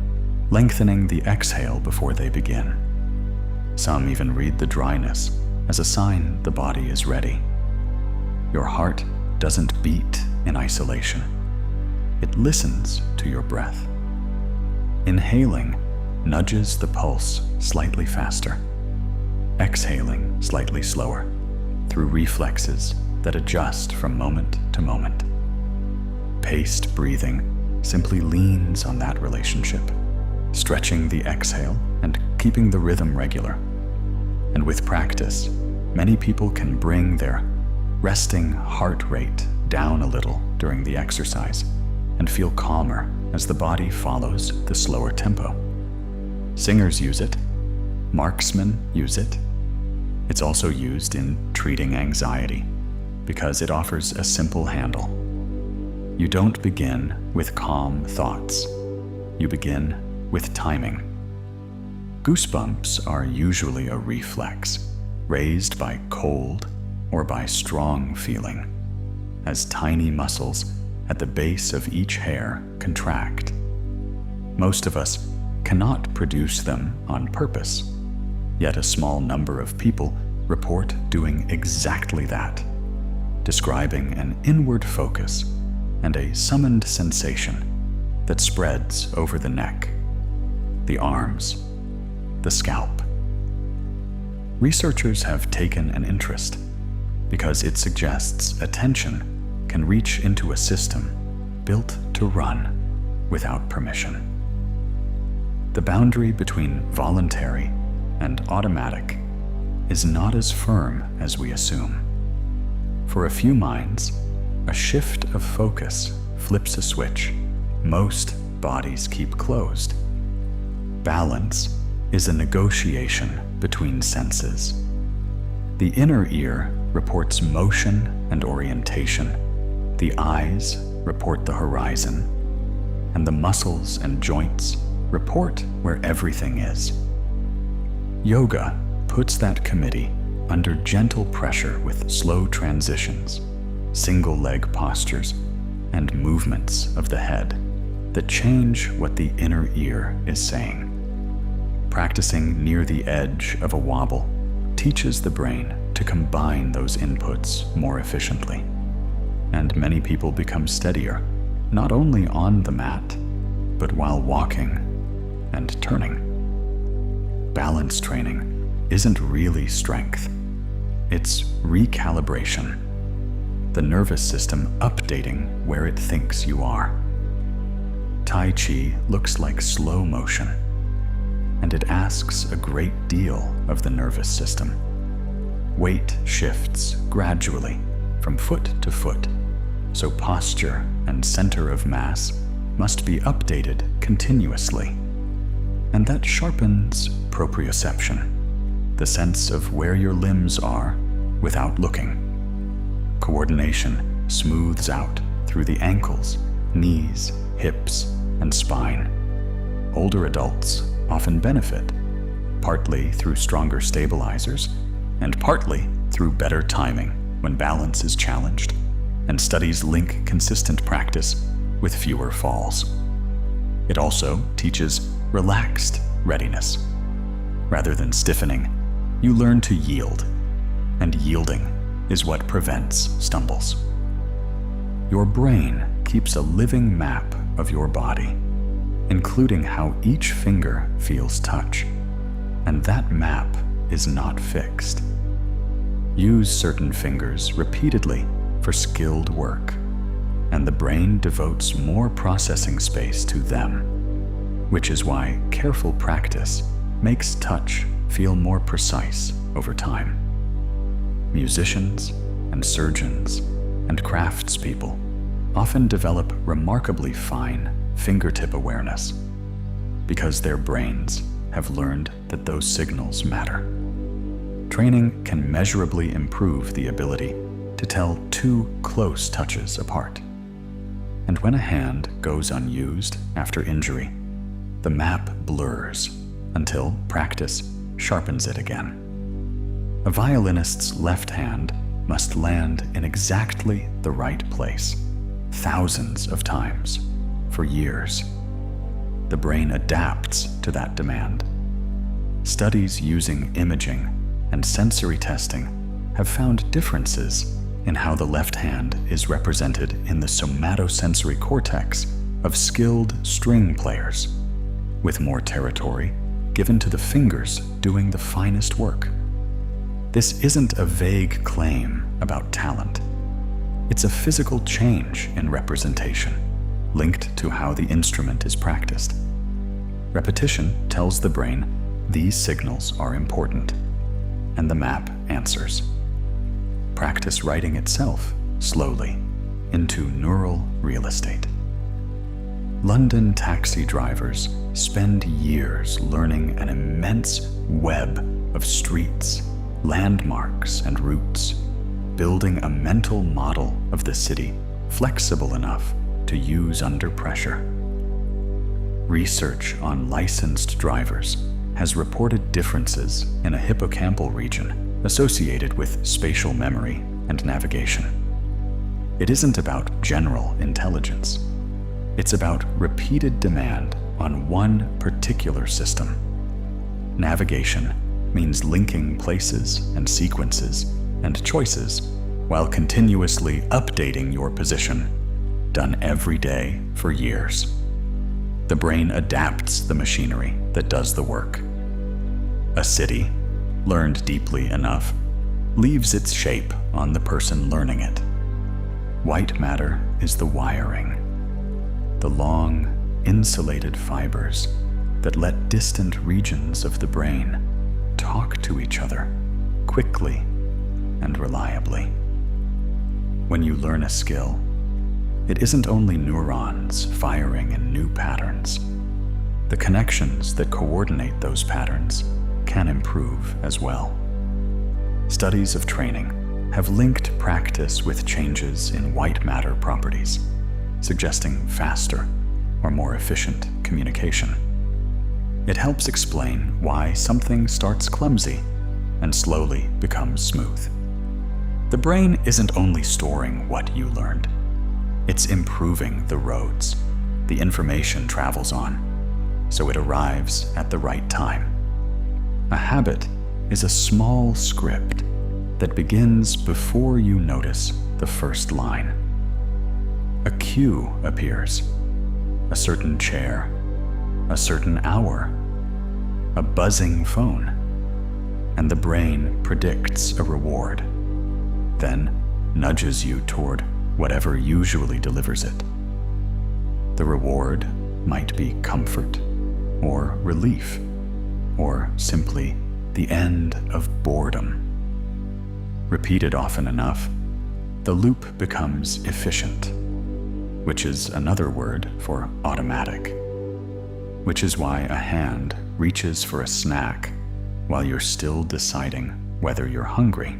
lengthening the exhale before they begin. Some even read the dryness as a sign the body is ready. Your heart doesn't beat in isolation. It listens to your breath. Inhaling nudges the pulse slightly faster, exhaling slightly slower, through reflexes that adjust from moment to moment. Paced breathing simply leans on that relationship, stretching the exhale and keeping the rhythm regular. And with practice, many people can bring their resting heart rate down a little during the exercise and feel calmer as the body follows the slower tempo. Singers use it, marksmen use it. It's also used in treating anxiety because it offers a simple handle. You don't begin with calm thoughts. You begin with timing. Goosebumps are usually a reflex, raised by cold or by strong feeling, as tiny muscles at the base of each hair contract. Most of us cannot produce them on purpose, yet a small number of people report doing exactly that, describing an inward focus and a summoned sensation that spreads over the neck, the arms, the scalp. Researchers have taken an interest because it suggests attention can reach into a system built to run without permission. The boundary between voluntary and automatic is not as firm as we assume. For a few minds, a shift of focus flips a switch most bodies keep closed. Balance is a negotiation between senses. The inner ear reports motion and orientation. The eyes report the horizon, and the muscles and joints report where everything is. Yoga puts that committee under gentle pressure with slow transitions, single leg postures, and movements of the head that change what the inner ear is saying. Practicing near the edge of a wobble teaches the brain to combine those inputs more efficiently. And many people become steadier, not only on the mat, but while walking and turning. Balance training isn't really strength. It's recalibration. The nervous system updating where it thinks you are. Tai Chi looks like slow motion, and it asks a great deal of the nervous system. Weight shifts gradually from foot to foot, so posture and center of mass must be updated continuously. And that sharpens proprioception, the sense of where your limbs are without looking. Coordination smooths out through the ankles, knees, hips, and spine. Older adults often benefit, partly through stronger stabilizers, and partly through better timing when balance is challenged, and studies link consistent practice with fewer falls. It also teaches relaxed readiness. Rather than stiffening, you learn to yield, and yielding is what prevents stumbles. Your brain keeps a living map of your body, including how each finger feels touch, and that map is not fixed. Use certain fingers repeatedly for skilled work, and the brain devotes more processing space to them, which is why careful practice makes touch feel more precise over time. Musicians and surgeons and craftspeople often develop remarkably fine fingertip awareness because their brains have learned that those signals matter. Training can measurably improve the ability to tell two close touches apart. And when a hand goes unused after injury, the map blurs until practice sharpens it again. A violinist's left hand must land in exactly the right place, thousands of times, for years. The brain adapts to that demand. Studies using imaging and sensory testing have found differences in how the left hand is represented in the somatosensory cortex of skilled string players, with more territory given to the fingers doing the finest work. This isn't a vague claim about talent. It's a physical change in representation, linked to how the instrument is practiced. Repetition tells the brain these signals are important, and the map answers. Practice writing itself slowly into neural real estate. London taxi drivers spend years learning an immense web of streets, landmarks, and routes, building a mental model of the city flexible enough to use under pressure. Research on licensed drivers has reported differences in a hippocampal region associated with spatial memory and navigation. It isn't about general intelligence. It's about repeated demand on one particular system. Navigation means linking places and sequences and choices while continuously updating your position, done every day for years. The brain adapts the machinery that does the work. A city, learned deeply enough, leaves its shape on the person learning it. White matter is the wiring, the long, insulated fibers that let distant regions of the brain talk to each other quickly and reliably. When you learn a skill, it isn't only neurons firing in new patterns. The connections that coordinate those patterns can improve as well. Studies of training have linked practice with changes in white matter properties, suggesting faster or more efficient communication. It helps explain why something starts clumsy and slowly becomes smooth. The brain isn't only storing what you learned, it's improving the roads the information travels on, so it arrives at the right time. A habit is a small script that begins before you notice the first line. A cue appears, a certain chair, a certain hour, a buzzing phone, and the brain predicts a reward, then nudges you toward whatever usually delivers it. The reward might be comfort, or relief, or simply the end of boredom. Repeated often enough, the loop becomes efficient, which is another word for automatic, which is why a hand reaches for a snack while you're still deciding whether you're hungry.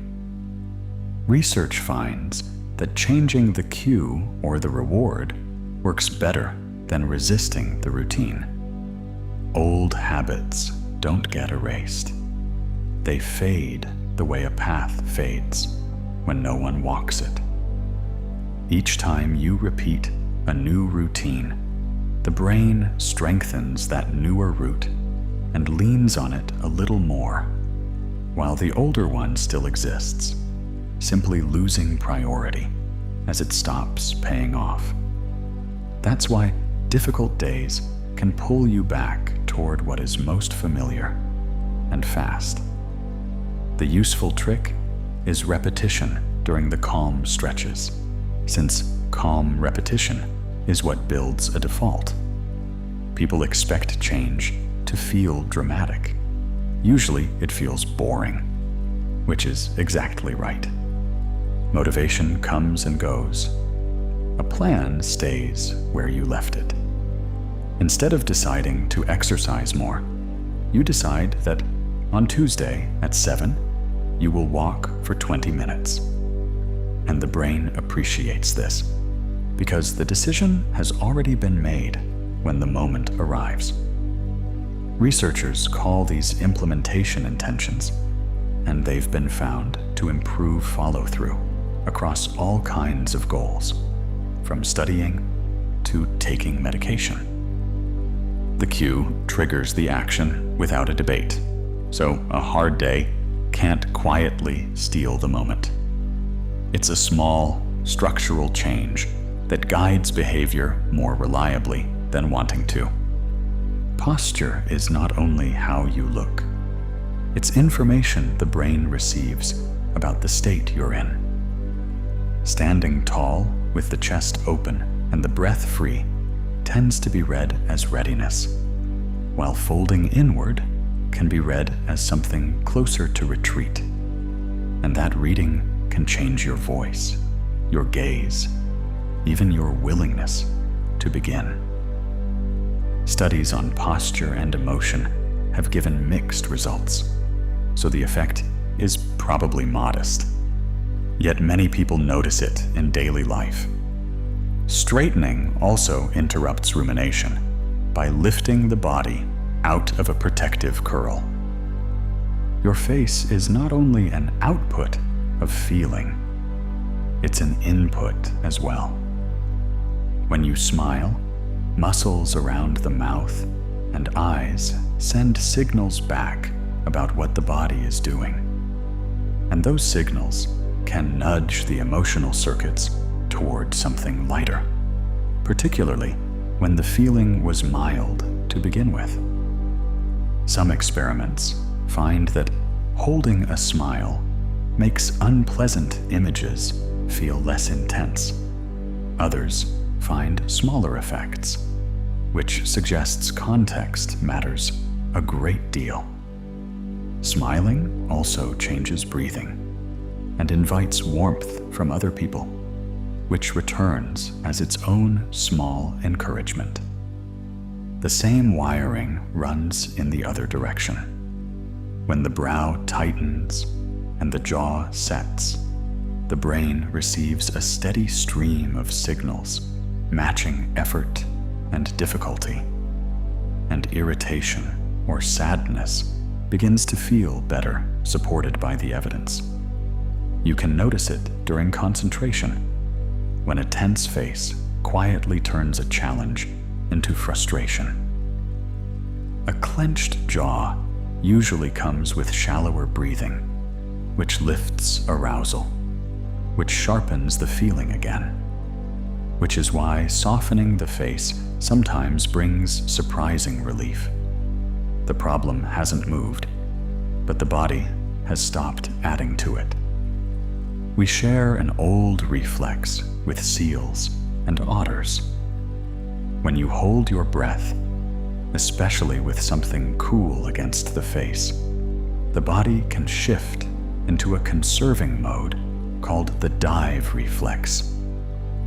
Research finds that changing the cue or the reward works better than resisting the routine. Old habits don't get erased. They fade the way a path fades when no one walks it. Each time you repeat a new routine, the brain strengthens that newer route and leans on it a little more, while the older one still exists, simply losing priority as it stops paying off. That's why difficult days can pull you back toward what is most familiar and fast. The useful trick is repetition during the calm stretches, since calm repetition is what builds a default. People expect change to feel dramatic. Usually it feels boring, which is exactly right. Motivation comes and goes. A plan stays where you left it. Instead of deciding to exercise more, you decide that on Tuesday at 7, you will walk for 20 minutes. And the brain appreciates this, because the decision has already been made when the moment arrives. Researchers call these implementation intentions, and they've been found to improve follow-through across all kinds of goals, from studying to taking medication. The cue triggers the action without a debate, so a hard day can't quietly steal the moment. It's a small, structural change that guides behavior more reliably than wanting to. Posture is not only how you look. It's information the brain receives about the state you're in. Standing tall with the chest open and the breath free tends to be read as readiness, while folding inward can be read as something closer to retreat. And that reading can change your voice, your gaze, even your willingness to begin. Studies on posture and emotion have given mixed results, so the effect is probably modest. Yet many people notice it in daily life. Straightening also interrupts rumination by lifting the body out of a protective curl. Your face is not only an output of feeling, it's an input as well. When you smile, muscles around the mouth and eyes send signals back about what the body is doing. And those signals can nudge the emotional circuits toward something lighter, particularly when the feeling was mild to begin with. Some experiments find that holding a smile makes unpleasant images feel less intense. Others find smaller effects, which suggests context matters a great deal. Smiling also changes breathing and invites warmth from other people, which returns as its own small encouragement. The same wiring runs in the other direction. When the brow tightens and the jaw sets, the brain receives a steady stream of signals matching effort and difficulty, and irritation or sadness begins to feel better supported by the evidence. You can notice it during concentration, when a tense face quietly turns a challenge into frustration. A clenched jaw usually comes with shallower breathing, which lifts arousal, which sharpens the feeling again, which is why softening the face sometimes brings surprising relief. The problem hasn't moved, but the body has stopped adding to it. We share an old reflex with seals and otters. When you hold your breath, especially with something cool against the face, the body can shift into a conserving mode called the dive reflex.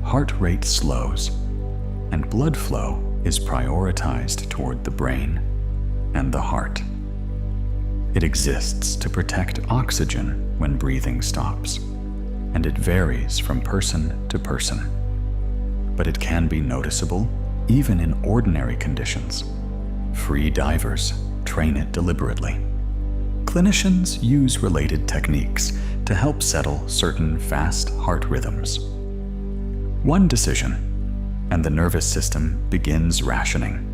Heart rate slows, and blood flow is prioritized toward the brain and the heart. It exists to protect oxygen when breathing stops, and it varies from person to person. But it can be noticeable even in ordinary conditions. Free divers train it deliberately. Clinicians use related techniques to help settle certain fast heart rhythms. One decision, and the nervous system begins rationing.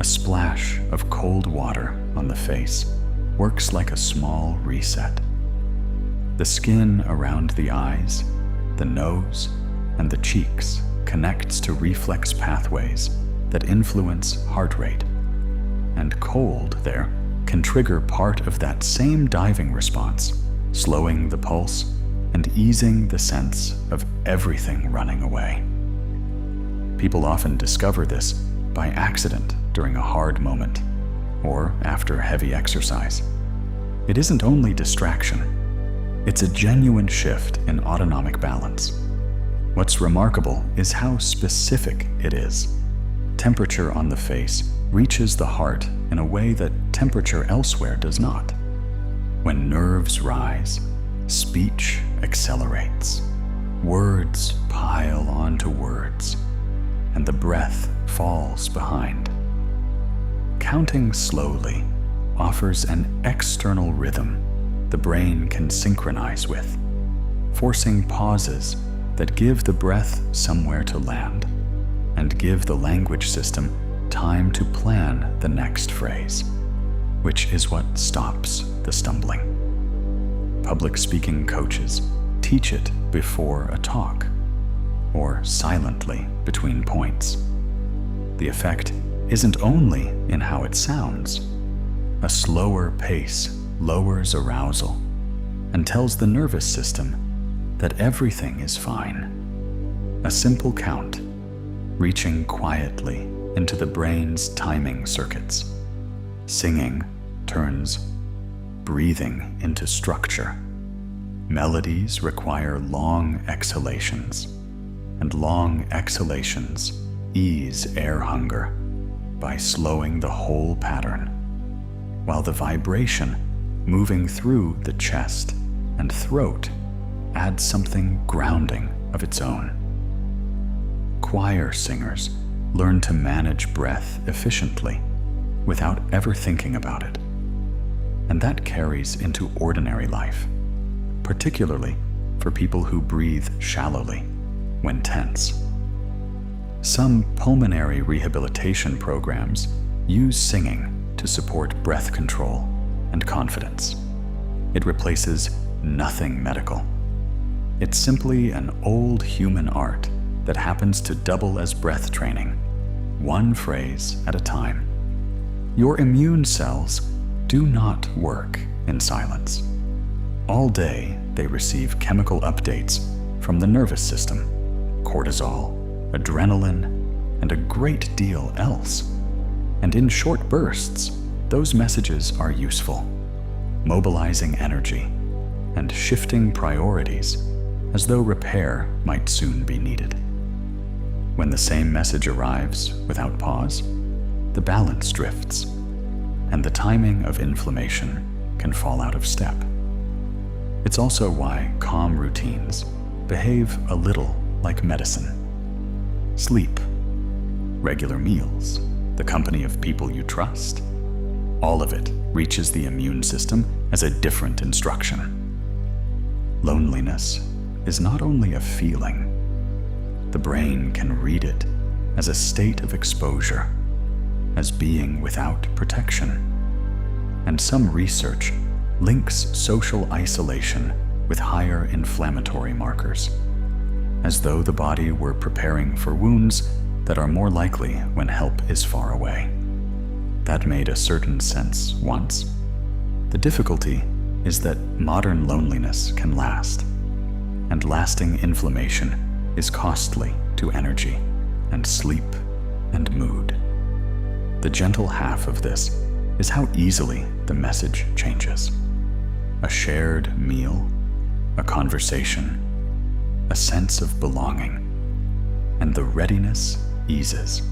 A splash of cold water on the face works like a small reset. The skin around the eyes, the nose, and the cheeks connects to reflex pathways that influence heart rate. And cold there can trigger part of that same diving response, slowing the pulse and easing the sense of everything running away. People often discover this by accident during a hard moment or after heavy exercise. It isn't only distraction, it's a genuine shift in autonomic balance. What's remarkable is how specific it is. Temperature on the face reaches the heart in a way that temperature elsewhere does not. When nerves rise, speech accelerates. Words pile onto words, and the breath falls behind. Counting slowly offers an external rhythm the brain can synchronize with, forcing pauses that give the breath somewhere to land and give the language system time to plan the next phrase, which is what stops the stumbling. Public speaking coaches teach it before a talk, or silently between points. The effect isn't only in how it sounds. A slower pace lowers arousal and tells the nervous system that everything is fine. A simple count, reaching quietly into the brain's timing circuits. Singing turns breathing into structure. Melodies require long exhalations, and long exhalations ease air hunger by slowing the whole pattern, while the vibration moving through the chest and throat adds something grounding of its own. Choir singers learn to manage breath efficiently without ever thinking about it, and that carries into ordinary life, particularly for people who breathe shallowly when tense. Some pulmonary rehabilitation programs use singing to support breath control and confidence. It replaces nothing medical. It's simply an old human art that happens to double as breath training, one phrase at a time. Your immune cells do not work in silence. All day, they receive chemical updates from the nervous system, cortisol, adrenaline, and a great deal else. And in short bursts, those messages are useful, mobilizing energy and shifting priorities as though repair might soon be needed. When the same message arrives without pause, the balance drifts, and the timing of inflammation can fall out of step. It's also why calm routines behave a little like medicine. Sleep, regular meals, the company of people you trust, all of it reaches the immune system as a different instruction. Loneliness is not only a feeling. The brain can read it as a state of exposure, as being without protection. And some research links social isolation with higher inflammatory markers, as though the body were preparing for wounds that are more likely when help is far away. That made a certain sense once. The difficulty is that modern loneliness can last, and lasting inflammation is costly to energy and sleep and mood. The gentle half of this is how easily the message changes. A shared meal, a conversation, a sense of belonging, and the readiness eases.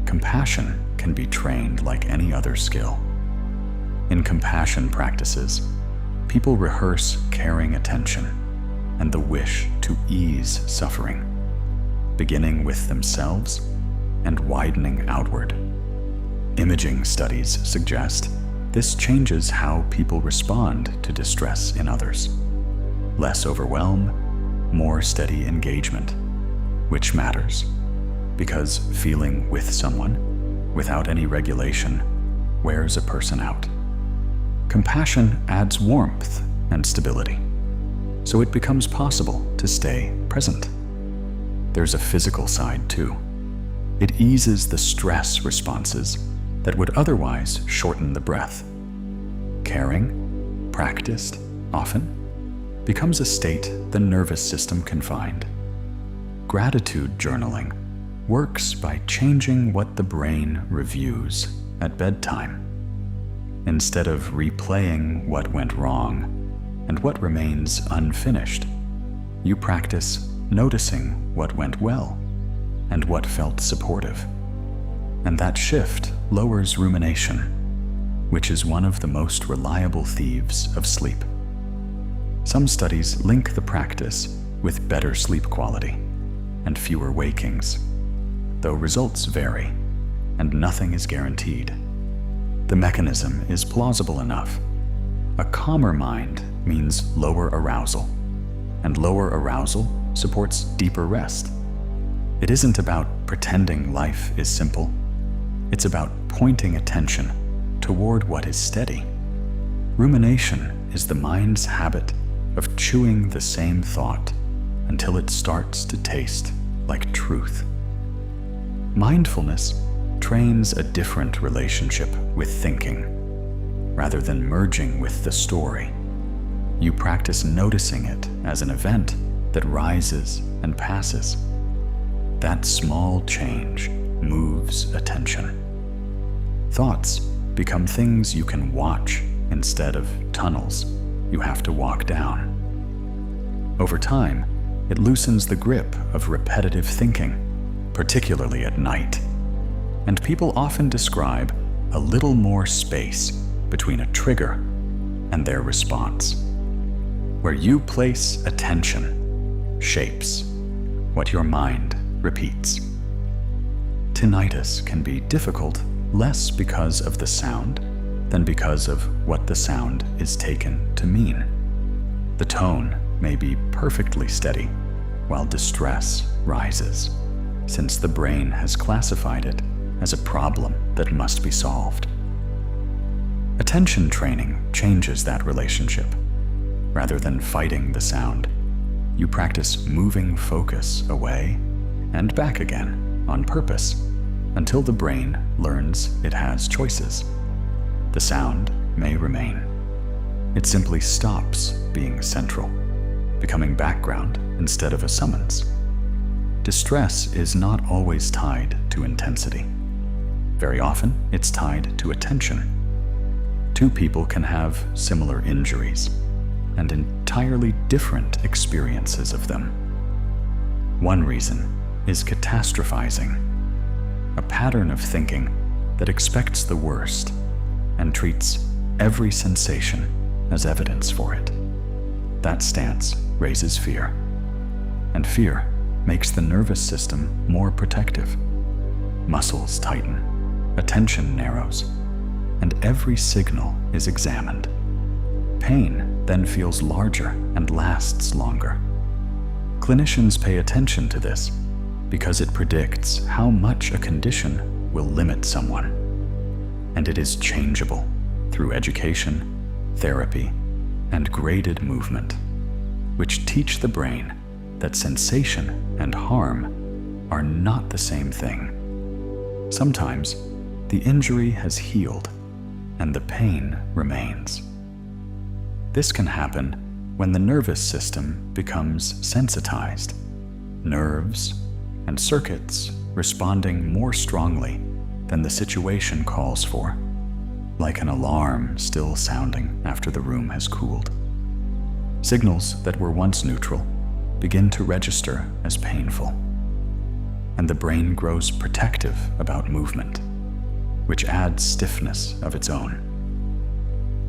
Compassion can be trained like any other skill. In compassion practices, people rehearse caring attention and the wish to ease suffering, beginning with themselves and widening outward. Imaging studies suggest this changes how people respond to distress in others. Less overwhelm, more steady engagement, which matters because feeling with someone without any regulation wears a person out. Compassion adds warmth and stability, so it becomes possible to stay present. There's a physical side too. It eases the stress responses that would otherwise shorten the breath. Caring, practiced often, becomes a state the nervous system can find. Gratitude journaling works by changing what the brain reviews at bedtime. Instead of replaying what went wrong and what remains unfinished, you practice noticing what went well and what felt supportive. And that shift lowers rumination, which is one of the most reliable thieves of sleep. Some studies link the practice with better sleep quality and fewer wakings, though results vary and nothing is guaranteed. The mechanism is plausible enough. A calmer mind means lower arousal, and lower arousal supports deeper rest. It isn't about pretending life is simple. It's about pointing attention toward what is steady. Rumination is the mind's habit of chewing the same thought until it starts to taste like truth. Mindfulness trains a different relationship with thinking. Rather than merging with the story, you practice noticing it as an event that rises and passes. That small change moves attention. Thoughts become things you can watch instead of tunnels you have to walk down. Over time, it loosens the grip of repetitive thinking, particularly at night. And people often describe a little more space between a trigger and their response. Where you place attention shapes what your mind repeats. Tinnitus can be difficult less because of the sound than because of what the sound is taken to mean. The tone may be perfectly steady while distress rises, since the brain has classified it as a problem that must be solved. Attention training changes that relationship. Rather than fighting the sound, you practice moving focus away and back again on purpose until the brain learns it has choices. The sound may remain. It simply stops being central, becoming background instead of a summons. Distress is not always tied to intensity. Very often, it's tied to attention. Two people can have similar injuries and entirely different experiences of them. One reason is catastrophizing, a pattern of thinking that expects the worst and treats every sensation as evidence for it. That stance raises fear, and fear makes the nervous system more protective. Muscles tighten, attention narrows, and every signal is examined. Pain then feels larger and lasts longer. Clinicians pay attention to this because it predicts how much a condition will limit someone, and it is changeable through education, therapy, and graded movement, which teach the brain that sensation and harm are not the same thing. Sometimes the injury has healed and the pain remains. This can happen when the nervous system becomes sensitized. Nerves and circuits responding more strongly than the situation calls for, like an alarm still sounding after the room has cooled. Signals that were once neutral begin to register as painful, and the brain grows protective about movement, which adds stiffness of its own.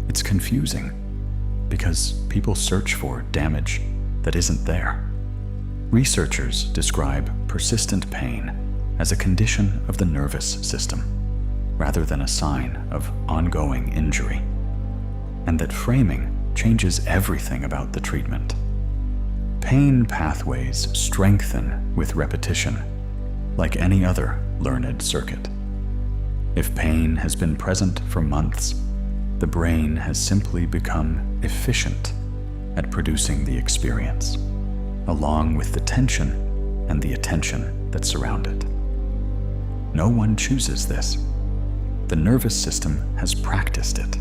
It's confusing because people search for damage that isn't there. Researchers describe persistent pain as a condition of the nervous system, rather than a sign of ongoing injury, and that framing changes everything about the treatment. Pain pathways strengthen with repetition, like any other learned circuit. If pain has been present for months, the brain has simply become efficient at producing the experience, along with the tension and the attention that surround it. No one chooses this. The nervous system has practiced it.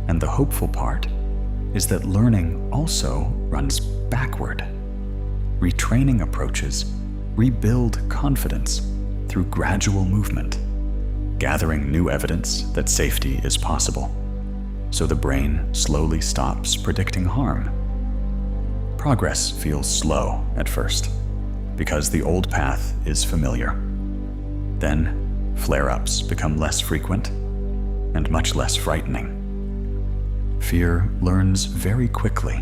And the hopeful part is that learning also runs backward. Retraining approaches rebuild confidence through gradual movement, gathering new evidence that safety is possible, so the brain slowly stops predicting harm. Progress feels slow at first, because the old path is familiar. Then, flare-ups become less frequent and much less frightening. Fear learns very quickly.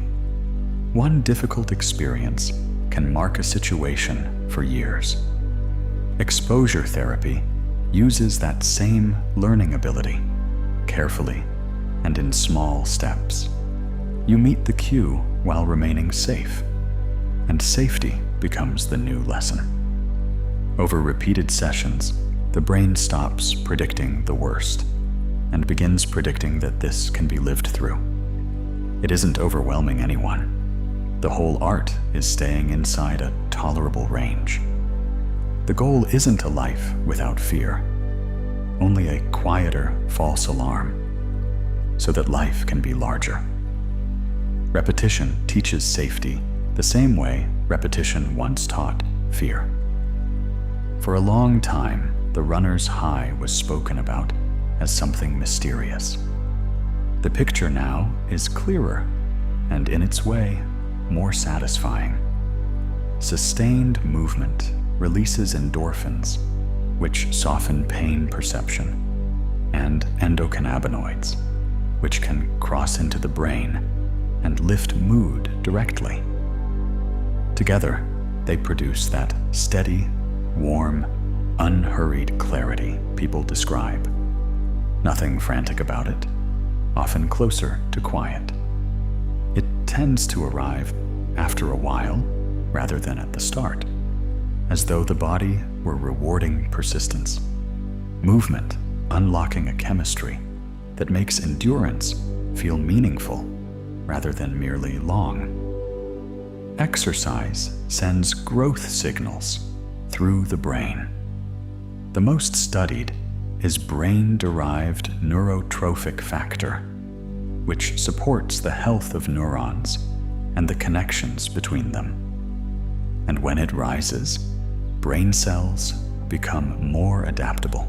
One difficult experience can mark a situation for years. Exposure therapy uses that same learning ability, carefully and in small steps. You meet the cue while remaining safe, and safety becomes the new lesson. Over repeated sessions, the brain stops predicting the worst and begins predicting that this can be lived through. It isn't overwhelming anyone. The whole art is staying inside a tolerable range. The goal isn't a life without fear, only a quieter false alarm, so that life can be larger. Repetition teaches safety the same way repetition once taught fear. For a long time, the runner's high was spoken about as something mysterious. The picture now is clearer and, in its way, more satisfying. Sustained movement releases endorphins, which soften pain perception, and endocannabinoids, which can cross into the brain and lift mood directly. Together, they produce that steady, warm, unhurried clarity people describe. Nothing frantic about it, often closer to quiet. It tends to arrive after a while rather than at the start, as though the body were rewarding persistence. Movement unlocking a chemistry that makes endurance feel meaningful rather than merely long. Exercise sends growth signals through the brain. The most studied is brain-derived neurotrophic factor, which supports the health of neurons and the connections between them. And when it rises, brain cells become more adaptable.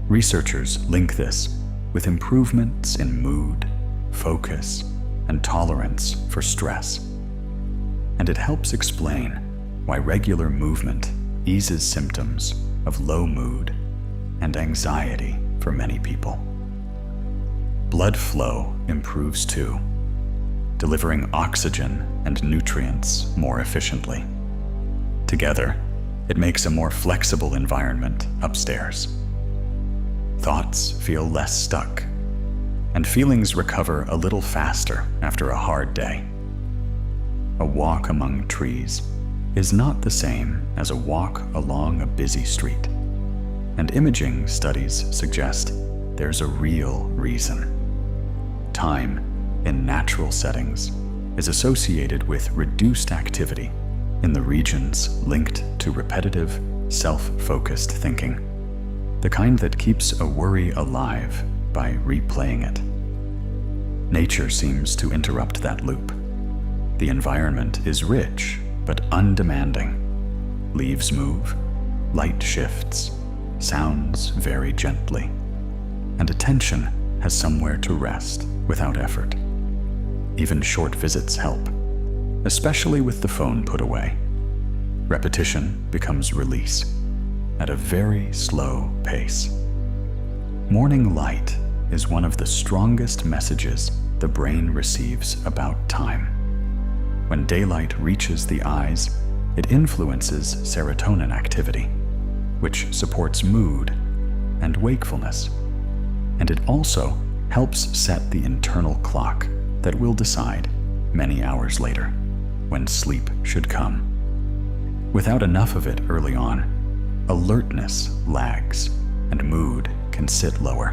Researchers link this with improvements in mood, focus, and tolerance for stress. And it helps explain why regular movement eases symptoms of low mood and anxiety for many people. Blood flow improves too, delivering oxygen and nutrients more efficiently. Together, it makes a more flexible environment upstairs. Thoughts feel less stuck, and feelings recover a little faster after a hard day. A walk among trees is not the same as a walk along a busy street, and imaging studies suggest there's a real reason. Time in natural settings is associated with reduced activity in the regions linked to repetitive, self-focused thinking, the kind that keeps a worry alive by replaying it. Nature seems to interrupt that loop. The environment is rich but undemanding. Leaves move, light shifts, sounds vary gently, and attention has somewhere to rest without effort. Even short visits help, especially with the phone put away. Repetition becomes release at a very slow pace. Morning light is one of the strongest messages the brain receives about time. When daylight reaches the eyes, it influences serotonin activity, which supports mood and wakefulness. And it also helps set the internal clock that will decide many hours later when sleep should come. Without enough of it early on, alertness lags and mood can sit lower,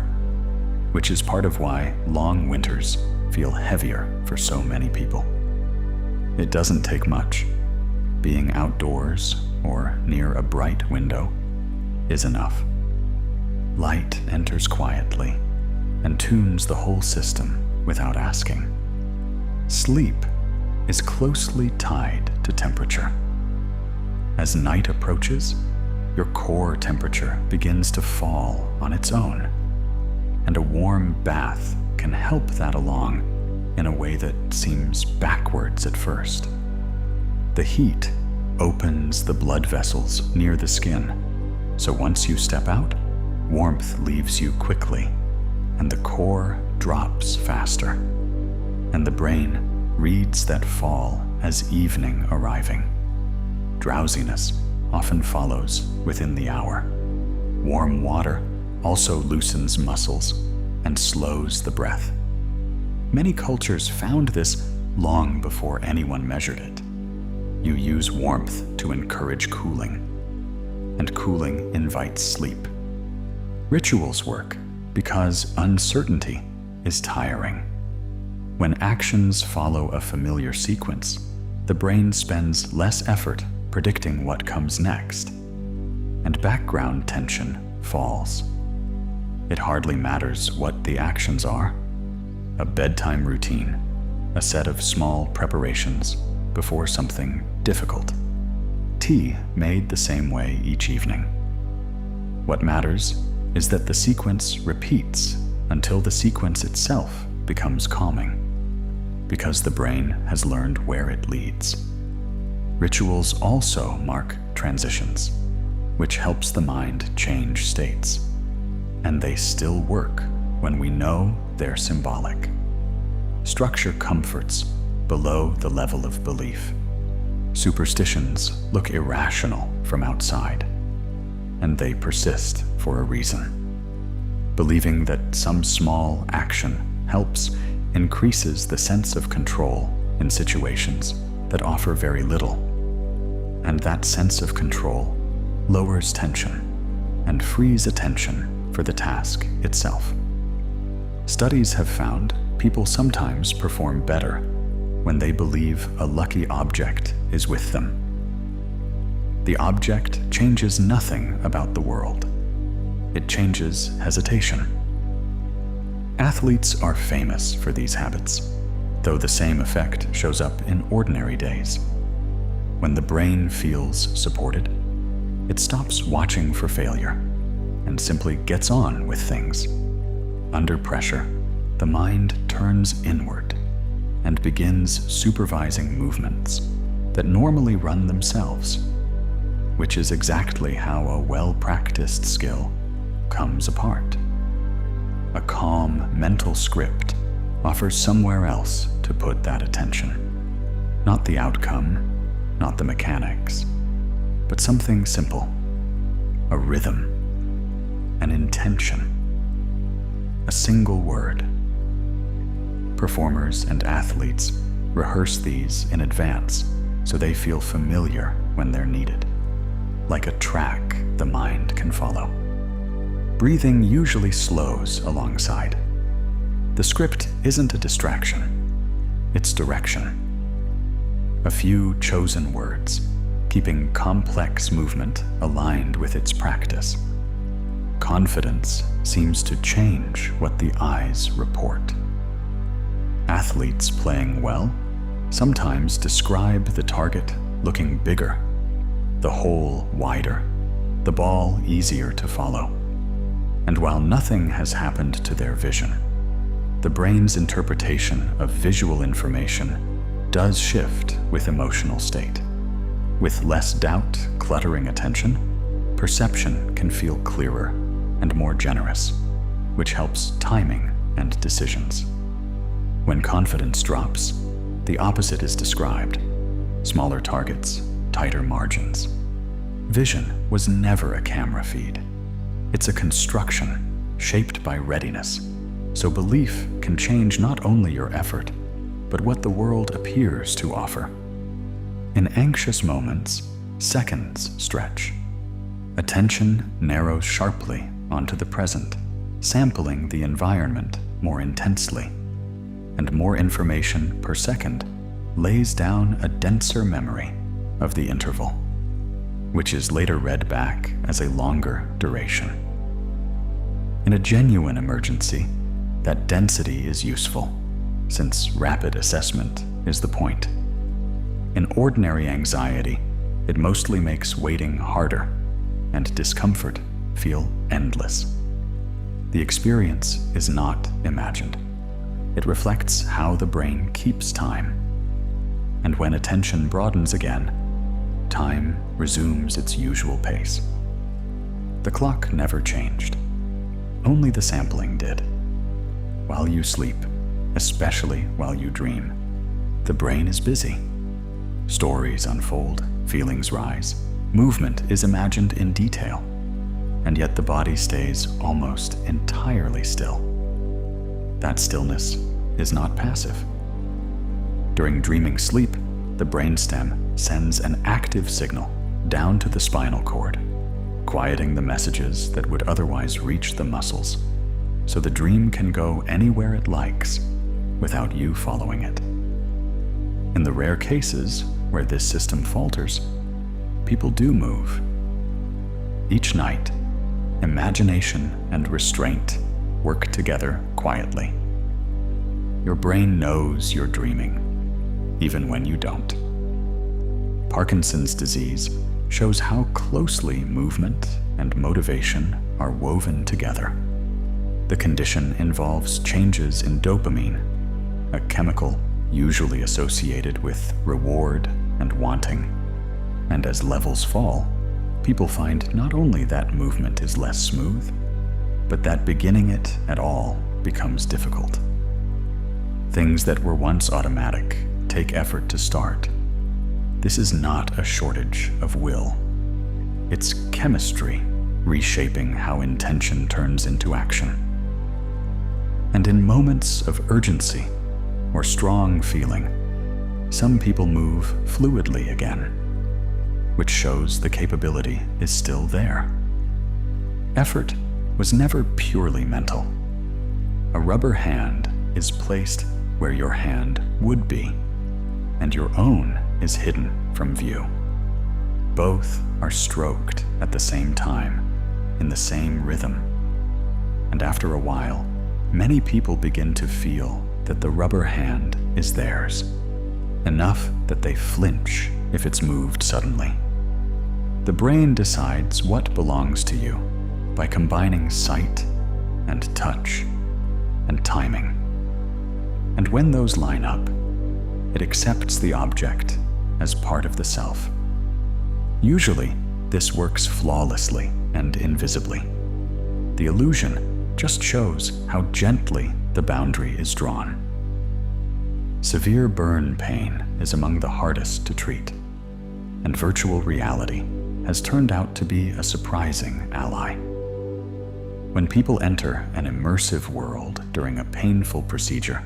which is part of why long winters feel heavier for so many people. It doesn't take much. Being outdoors or near a bright window is enough. Light enters quietly and tunes the whole system without asking. Sleep is closely tied to temperature. As night approaches, your core temperature begins to fall on its own, and a warm bath can help that along in a way that seems backwards at first. The heat opens the blood vessels near the skin, so once you step out, warmth leaves you quickly, and the core drops faster, and the brain reads that fall as evening arriving. Drowsiness often follows within the hour. Warm water also loosens muscles and slows the breath. Many cultures found this long before anyone measured it. You use warmth to encourage cooling, and cooling invites sleep. Rituals work because uncertainty is tiring. When actions follow a familiar sequence, the brain spends less effort predicting what comes next, and background tension falls. It hardly matters what the actions are. A bedtime routine, a set of small preparations before something difficult. Tea made the same way each evening. What matters is that the sequence repeats until the sequence itself becomes calming, because the brain has learned where it leads. Rituals also mark transitions, which helps the mind change states, and they still work when we know they're symbolic. Structure comforts below the level of belief. Superstitions look irrational from outside, and they persist for a reason. Believing that some small action helps increases the sense of control in situations that offer very little. And that sense of control lowers tension and frees attention for the task itself. Studies have found people sometimes perform better when they believe a lucky object is with them. The object changes nothing about the world. It changes hesitation. Athletes are famous for these habits, though the same effect shows up in ordinary days. When the brain feels supported, it stops watching for failure and simply gets on with things. Under pressure, the mind turns inward and begins supervising movements that normally run themselves, which is exactly how a well-practiced skill comes apart. A calm mental script offers somewhere else to put that attention. Not the outcome, not the mechanics, but something simple, a rhythm, an intention, a single word. Performers and athletes rehearse these in advance so they feel familiar when they're needed, like a track the mind can follow. Breathing usually slows alongside. The script isn't a distraction, it's direction. A few chosen words, keeping complex movement aligned with its practice. Confidence seems to change what the eyes report. Athletes playing well sometimes describe the target looking bigger, the hole wider, the ball easier to follow. And while nothing has happened to their vision, the brain's interpretation of visual information does shift with emotional state. With less doubt cluttering attention, perception can feel clearer and more generous, which helps timing and decisions. When confidence drops, the opposite is described: smaller targets, tighter margins. Vision was never a camera feed. It's a construction shaped by readiness, so belief can change not only your effort, but what the world appears to offer. In anxious moments, seconds stretch. Attention narrows sharply onto the present, sampling the environment more intensely, and more information per second lays down a denser memory of the interval, which is later read back as a longer duration. In a genuine emergency, that density is useful, since rapid assessment is the point. In ordinary anxiety, it mostly makes waiting harder and discomfort feel endless. The experience is not imagined. It reflects how the brain keeps time. And when attention broadens again, time resumes its usual pace. The clock never changed. Only the sampling did. While you sleep, especially while you dream, the brain is busy. Stories unfold, feelings rise, movement is imagined in detail, and yet the body stays almost entirely still. That stillness is not passive. During dreaming sleep, the brainstem sends an active signal down to the spinal cord, quieting the messages that would otherwise reach the muscles, so the dream can go anywhere it likes without you following it. In the rare cases where this system falters, people do move. Each night, imagination and restraint work together quietly. Your brain knows you're dreaming, even when you don't. Parkinson's disease shows how closely movement and motivation are woven together. The condition involves changes in dopamine, a chemical usually associated with reward and wanting. And as levels fall, people find not only that movement is less smooth, but that beginning it at all becomes difficult. Things that were once automatic take effort to start. This is not a shortage of will. It's chemistry reshaping how intention turns into action. And in moments of urgency or strong feeling, some people move fluidly again, which shows the capability is still there. Effort was never purely mental. A rubber hand is placed where your hand would be, and your own is hidden from view. Both are stroked at the same time, in the same rhythm. And after a while, many people begin to feel that the rubber hand is theirs, enough that they flinch if it's moved suddenly. The brain decides what belongs to you by combining sight and touch and timing. And when those line up, it accepts the object as part of the self. Usually, this works flawlessly and invisibly. The illusion just shows how gently the boundary is drawn. Severe burn pain is among the hardest to treat, and virtual reality has turned out to be a surprising ally. When people enter an immersive world during a painful procedure,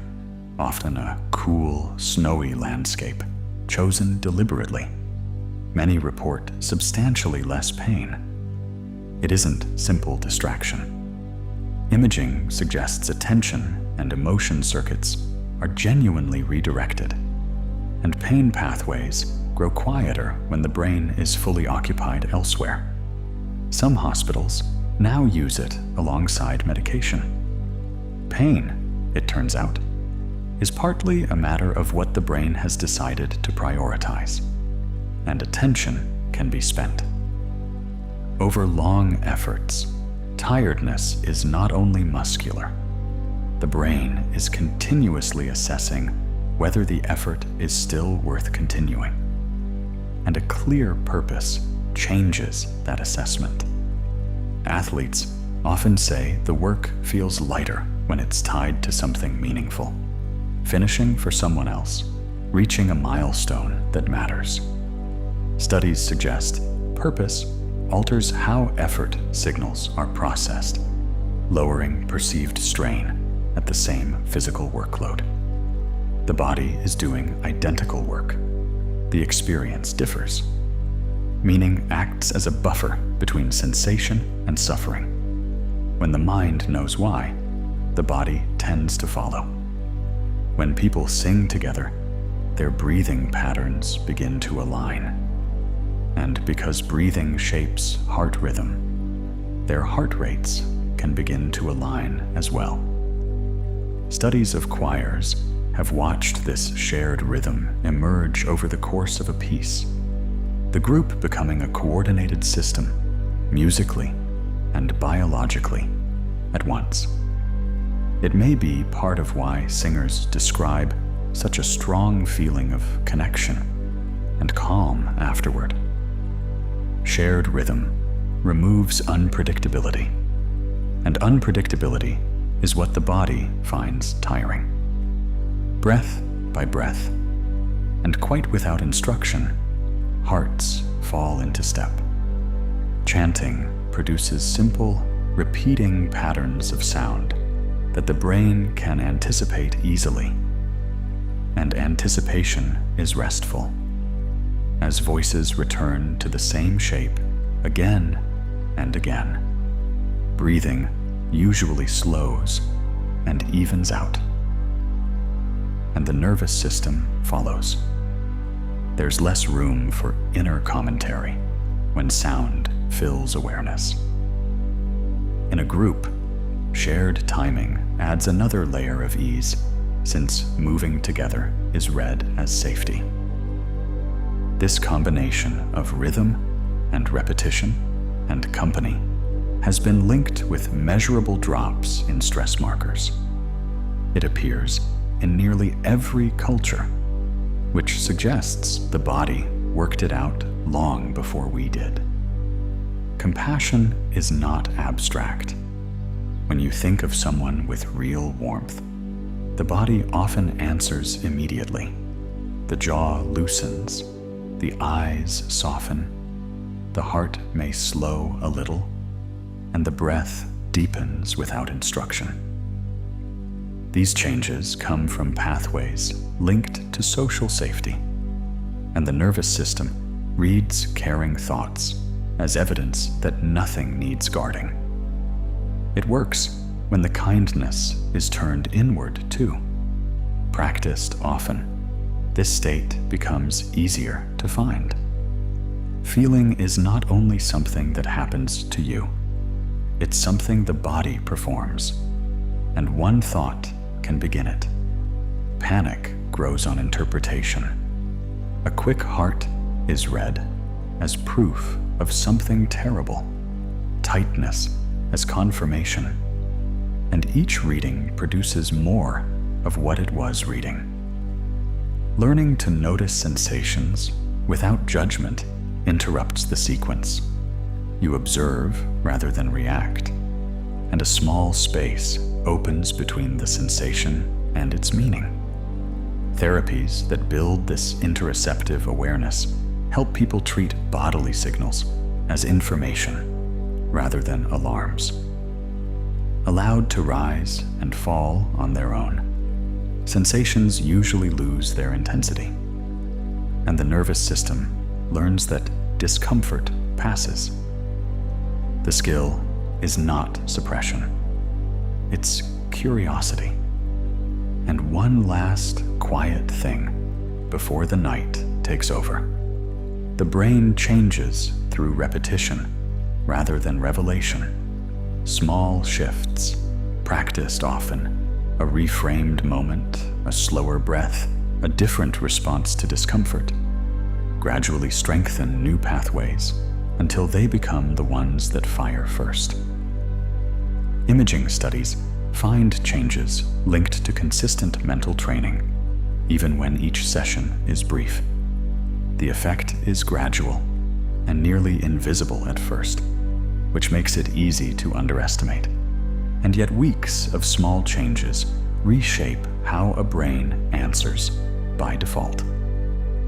often a cool, snowy landscape, chosen deliberately, many report substantially less pain. It isn't simple distraction. Imaging suggests attention and emotion circuits are genuinely redirected, and pain pathways grow quieter when the brain is fully occupied elsewhere. Some hospitals now use it alongside medication. Pain, it turns out, is partly a matter of what the brain has decided to prioritize, and attention can be spent. over long efforts, tiredness is not only muscular. The brain is continuously assessing whether the effort is still worth continuing. And a clear purpose changes that assessment. Athletes often say the work feels lighter when it's tied to something meaningful. Finishing for someone else, reaching a milestone that matters. Studies suggest purpose alters how effort signals are processed, lowering perceived strain at the same physical workload. The body is doing identical work. The experience differs. Meaning acts as a buffer between sensation and suffering. When the mind knows why, the body tends to follow. When people sing together, their breathing patterns begin to align. And because breathing shapes heart rhythm, their heart rates can begin to align as well. Studies of choirs have watched this shared rhythm emerge over the course of a piece, the group becoming a coordinated system, musically and biologically, at once. It may be part of why singers describe such a strong feeling of connection and calm afterward. Shared rhythm removes unpredictability, and unpredictability is what the body finds tiring. Breath by breath, and quite without instruction, hearts fall into step. Chanting produces simple, repeating patterns of sound that the brain can anticipate easily, and anticipation is restful. As voices return to the same shape again and again, breathing usually slows and evens out, and the nervous system follows. There's less room for inner commentary when sound fills awareness. In a group, shared timing adds another layer of ease, since moving together is read as safety. This combination of rhythm and repetition and company has been linked with measurable drops in stress markers. It appears in nearly every culture, which suggests the body worked it out long before we did. Compassion is not abstract. When you think of someone with real warmth, the body often answers immediately. The jaw loosens, the eyes soften, the heart may slow a little, and the breath deepens without instruction. These changes come from pathways linked to social safety, and the nervous system reads caring thoughts as evidence that nothing needs guarding. It works when the kindness is turned inward too. Practiced often, this state becomes easier to find. Feeling is not only something that happens to you, it's something the body performs, and one thought can begin it. Panic grows on interpretation. A quick heart is read as proof of something terrible, tightness as confirmation, and each reading produces more of what it was reading. Learning to notice sensations without judgment interrupts the sequence. You observe rather than react, and a small space opens between the sensation and its meaning. Therapies that build this interoceptive awareness help people treat bodily signals as information rather than alarms. Allowed to rise and fall on their own, sensations usually lose their intensity, and the nervous system learns that discomfort passes. The skill is not suppression. It's curiosity. And one last quiet thing before the night takes over. The brain changes through repetition rather than revelation. Small shifts, practiced often, a reframed moment, a slower breath, a different response to discomfort, gradually strengthen new pathways until they become the ones that fire first. Imaging studies find changes linked to consistent mental training, even when each session is brief. The effect is gradual and nearly invisible at first, which makes it easy to underestimate. And yet weeks of small changes reshape how a brain answers by default.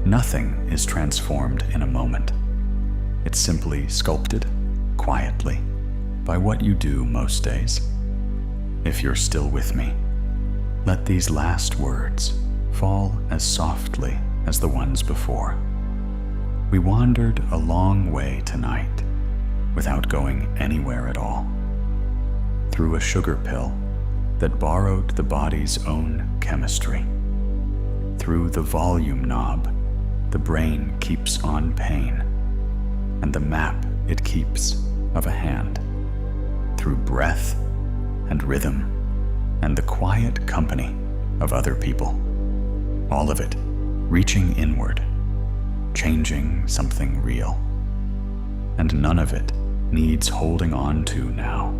Nothing is transformed in a moment. It's simply sculpted, quietly, by what you do most days. If you're still with me, let these last words fall as softly as the ones before. We wandered a long way tonight without going anywhere at all. Through a sugar pill that borrowed the body's own chemistry. Through the volume knob the brain keeps on pain, and the map it keeps of a hand. Through breath and rhythm and the quiet company of other people. All of it reaching inward, changing something real. And none of it needs holding on to now.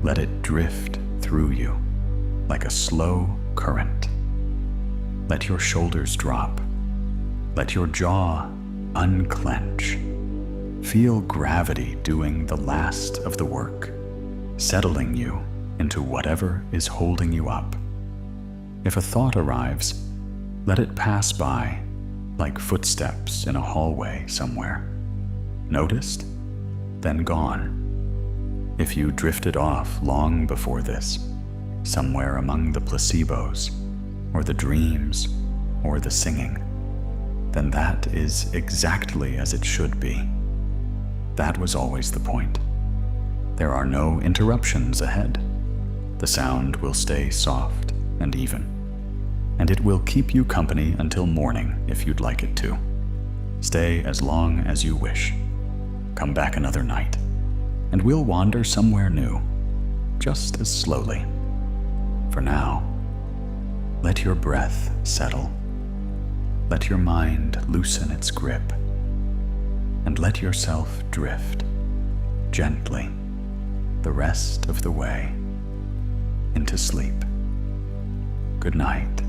Let it drift through you like a slow current. Let your shoulders drop. Let your jaw unclench. Feel gravity doing the last of the work, settling you into whatever is holding you up. If a thought arrives, let it pass by like footsteps in a hallway somewhere. Noticed, then gone. If you drifted off long before this, somewhere among the placebos, or the dreams, or the singing, then that is exactly as it should be. That was always the point. There are no interruptions ahead. The sound will stay soft and even, and it will keep you company until morning if you'd like it to. Stay as long as you wish. Come back another night, and we'll wander somewhere new, just as slowly. For now, let your breath settle. Let your mind loosen its grip, and let yourself drift gently the rest of the way into sleep. Good night.